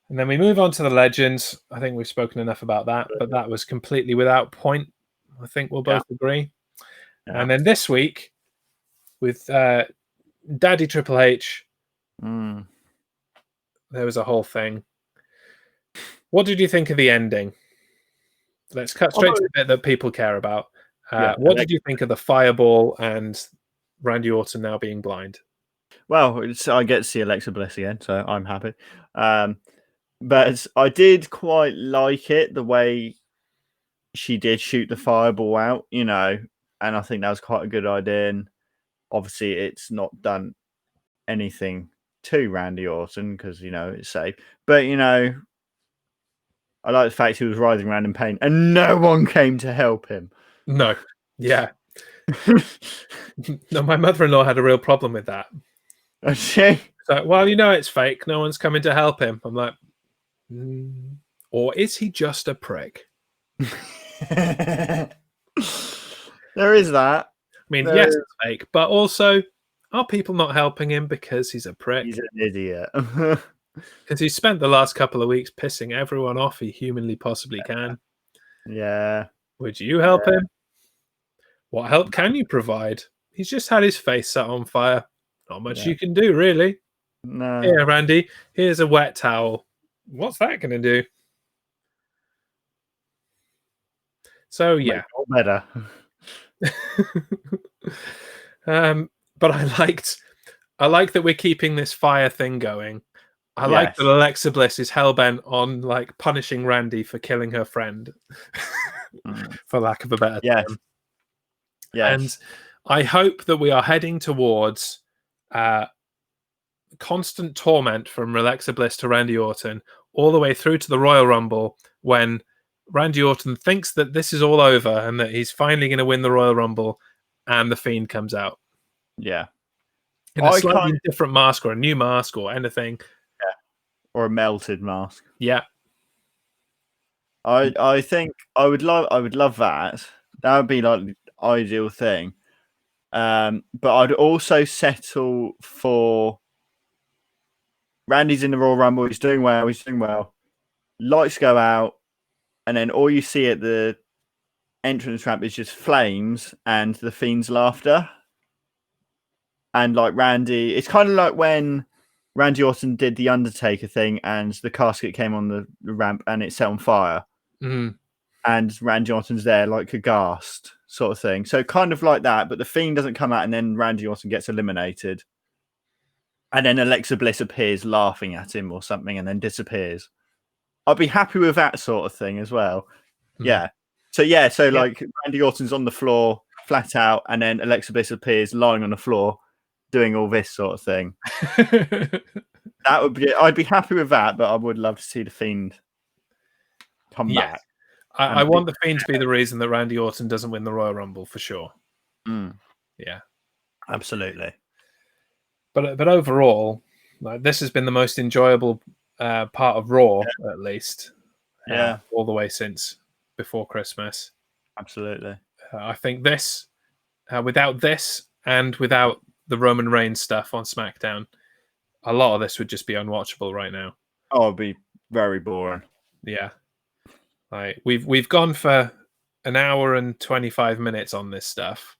And then we move on to the legends. I think we've spoken enough about that, but that was completely without point. I think we'll both agree. And then this week with Daddy Triple H, there was a whole thing. What did you think of the ending? Let's cut straight to the bit that people care about. What did you think of the fireball and Randy Orton now being blind? Well, I get to see Alexa Bliss again, so I'm happy. But I did quite like it, the way she did shoot the fireball out, and I think that was quite a good idea. And obviously, it's not done anything to Randy Orton because, it's safe. But, I like the fact he was writhing around in pain and no one came to help him. No. Yeah. No, my mother-in-law had a real problem with that. Okay. So, well, it's fake. No one's coming to help him. I'm like, or is he just a prick? There is that. I mean, yes, it's fake, but also, are people not helping him because he's a prick? He's an idiot. Because he spent the last couple of weeks pissing everyone off he humanly possibly can. Yeah. Would you help him? What help can you provide? He's just had his face set on fire. Not much you can do, really. No. Here, Randy, here's a wet towel. What's that going to do? So, yeah. Better. But I like that we're keeping this fire thing going. I like that Alexa Bliss is hellbent on punishing Randy for killing her friend, for lack of a better term. Yes. And I hope that we are heading towards constant torment from Alexa Bliss to Randy Orton, all the way through to the Royal Rumble, when Randy Orton thinks that this is all over and that he's finally going to win the Royal Rumble, and the Fiend comes out. Yeah. In a slightly different mask or a new mask or anything. Or a melted mask. Yeah. I think I would love that. That would be the ideal thing. But I'd also settle for Randy's in the Royal Rumble, he's doing well. Lights go out, and then all you see at the entrance ramp is just flames and the Fiend's laughter. And Randy, it's kind of like when Randy Orton did the Undertaker thing and the casket came on the ramp and it set on fire. Mm-hmm. And Randy Orton's there aghast sort of thing. So kind of like that, but the Fiend doesn't come out and then Randy Orton gets eliminated. And then Alexa Bliss appears laughing at him or something and then disappears. I'd be happy with that sort of thing as well. Mm-hmm. Yeah. So Randy Orton's on the floor, flat out, and then Alexa Bliss appears lying on the floor, doing all this sort of thing. That would be. I'd be happy with that, but I would love to see the Fiend come back. I want the Fiend to be the reason that Randy Orton doesn't win the Royal Rumble for sure. Yeah, absolutely. But overall, like, this has been the most enjoyable part of Raw, at least. All the way since before Christmas. Absolutely. I think this, without this and without the Roman Reigns stuff on SmackDown, a lot of this would just be unwatchable right now. Oh, it'd be very boring. Yeah. Like we've gone for an hour and 25 minutes on this stuff.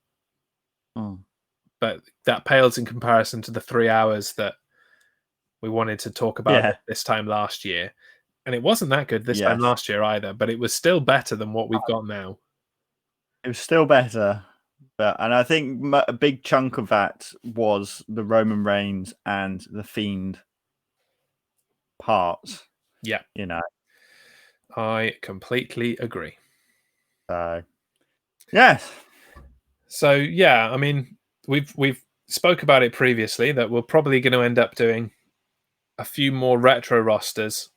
But that pales in comparison to the 3 hours that we wanted to talk about this time last year. And it wasn't that good this time last year either, but it was still better than what we've got now. It was still better. And I think a big chunk of that was the Roman Reigns and the Fiend parts. Yeah. You know. I completely agree. Yes. So, yeah, I mean, we've spoke about it previously that we're probably going to end up doing a few more retro rosters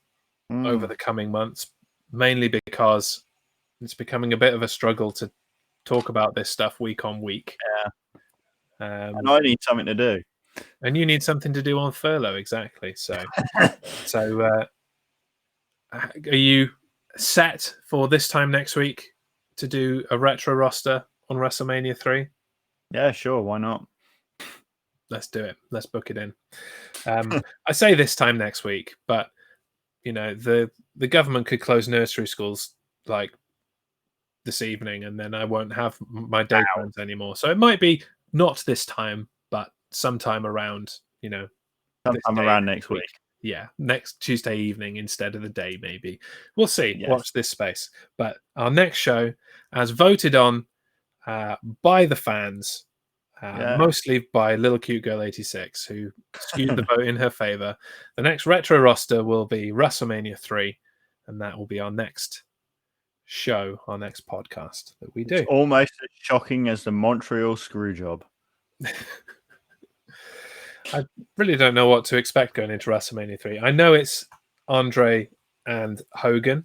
over the coming months, mainly because it's becoming a bit of a struggle to talk about this stuff week on week. And I need something to do. And you need something to do on furlough, exactly. So, are you set for this time next week to do a retro roster on WrestleMania 3? Yeah, sure. Why not? Let's do it. Let's book it in. I say this time next week, but you know, the government could close nursery schools like this evening, and then I won't have my day plans anymore. So it might be not this time, but sometime around, you know, sometime around next week. Yeah, next Tuesday evening instead of the day, maybe. We'll see. Yes. Watch this space. But our next show, as voted on by the fans, mostly by Little Cute Girl 86, who skewed the vote in her favor, the next retro roster will be WrestleMania 3, and that will be our next show, our next podcast that we do. It's almost as shocking as the Montreal Screwjob. I really don't know what to expect going into WrestleMania 3. I know it's Andre and Hogan.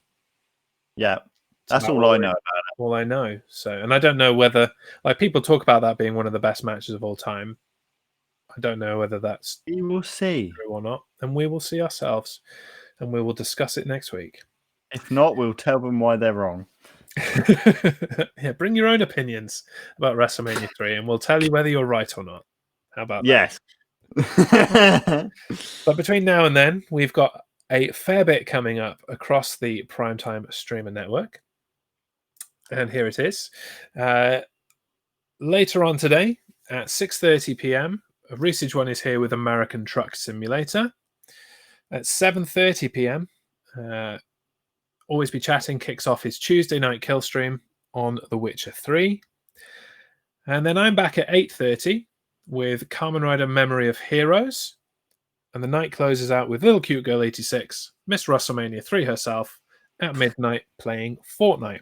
Yeah, that's all I know about it. All I know. So, and I don't know whether, like, people talk about that being one of the best matches of all time. I don't know whether that's we will see true or not, and we will see ourselves, and we will discuss it next week. If not, we'll tell them why they're wrong. Yeah, bring your own opinions about WrestleMania 3, and we'll tell you whether you're right or not. How about that? Yes. But between now and then, we've got a fair bit coming up across the Primetime Streamer Network. And here it is. Later on today at 6:30 p.m., Research One is here with American Truck Simulator. At 7:30 p.m., Always Be Chatting kicks off his Tuesday night kill stream on The Witcher 3. And then I'm back at 8:30 with Kamen Rider Memory of Heroes. And the night closes out with Little Cute Girl 86, Miss WrestleMania 3 herself, at midnight playing Fortnite.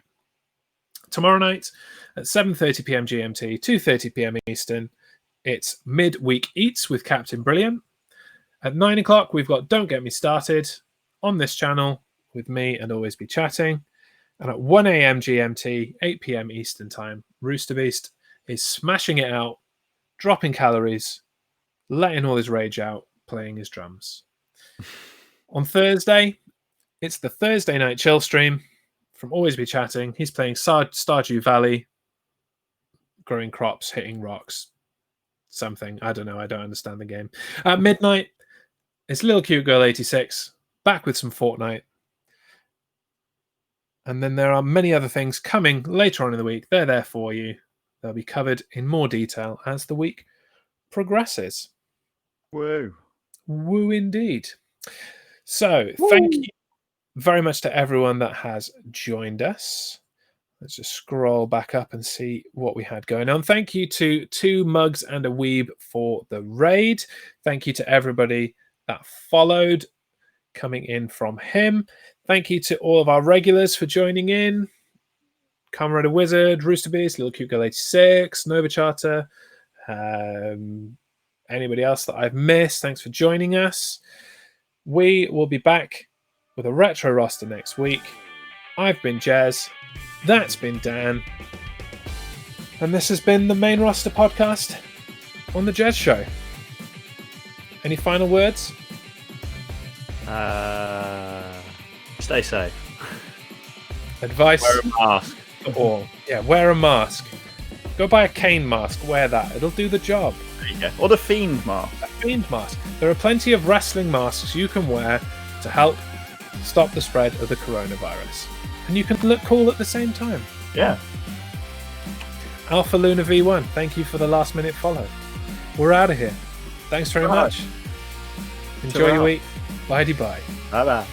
Tomorrow night at 7:30 p.m. GMT, 2:30 p.m. Eastern, it's Midweek Eats with Captain Brilliant. At 9 o'clock, we've got Don't Get Me Started on this channel with me and Always Be Chatting. And at 1 a.m. GMT, 8 p.m. Eastern Time, Rooster Beast is smashing it out, dropping calories, letting all his rage out, playing his drums. On Thursday, it's the Thursday night chill stream from Always Be Chatting. He's playing Stardew Valley, growing crops, hitting rocks, something. I don't know. I don't understand the game. At midnight, it's Little Cute Girl 86, back with some Fortnite. And then there are many other things coming later on in the week. They're there for you. They'll be covered in more detail as the week progresses. Woo. Woo indeed. So, thank you very much to everyone that has joined us. Let's just scroll back up and see what we had going on. Thank you to Two Mugs and a Weeb for the raid. Thank you to everybody that followed, coming in from him. Thank you to all of our regulars for joining in. Kamen Rider Wizard, Rooster Beast, Little Cute Girl 86, Nova Charter, Anybody else that I've missed, thanks for joining us. We will be back with a retro roster next week. I've been Jez. That's been Dan. And this has been the Main Roster Podcast on The Jez Show. Any final words? Stay safe. Advice? Wear a mask. For all. Yeah, wear a mask. Go buy a cane mask. Wear that. It'll do the job. There you go. Or the Fiend mask. A Fiend mask. There are plenty of wrestling masks you can wear to help stop the spread of the coronavirus. And you can look cool at the same time. Yeah. Alpha Luna V1, thank you for the last minute follow. We're out of here. Thanks very much. Enjoy your week. Bye-bye. Bye-bye.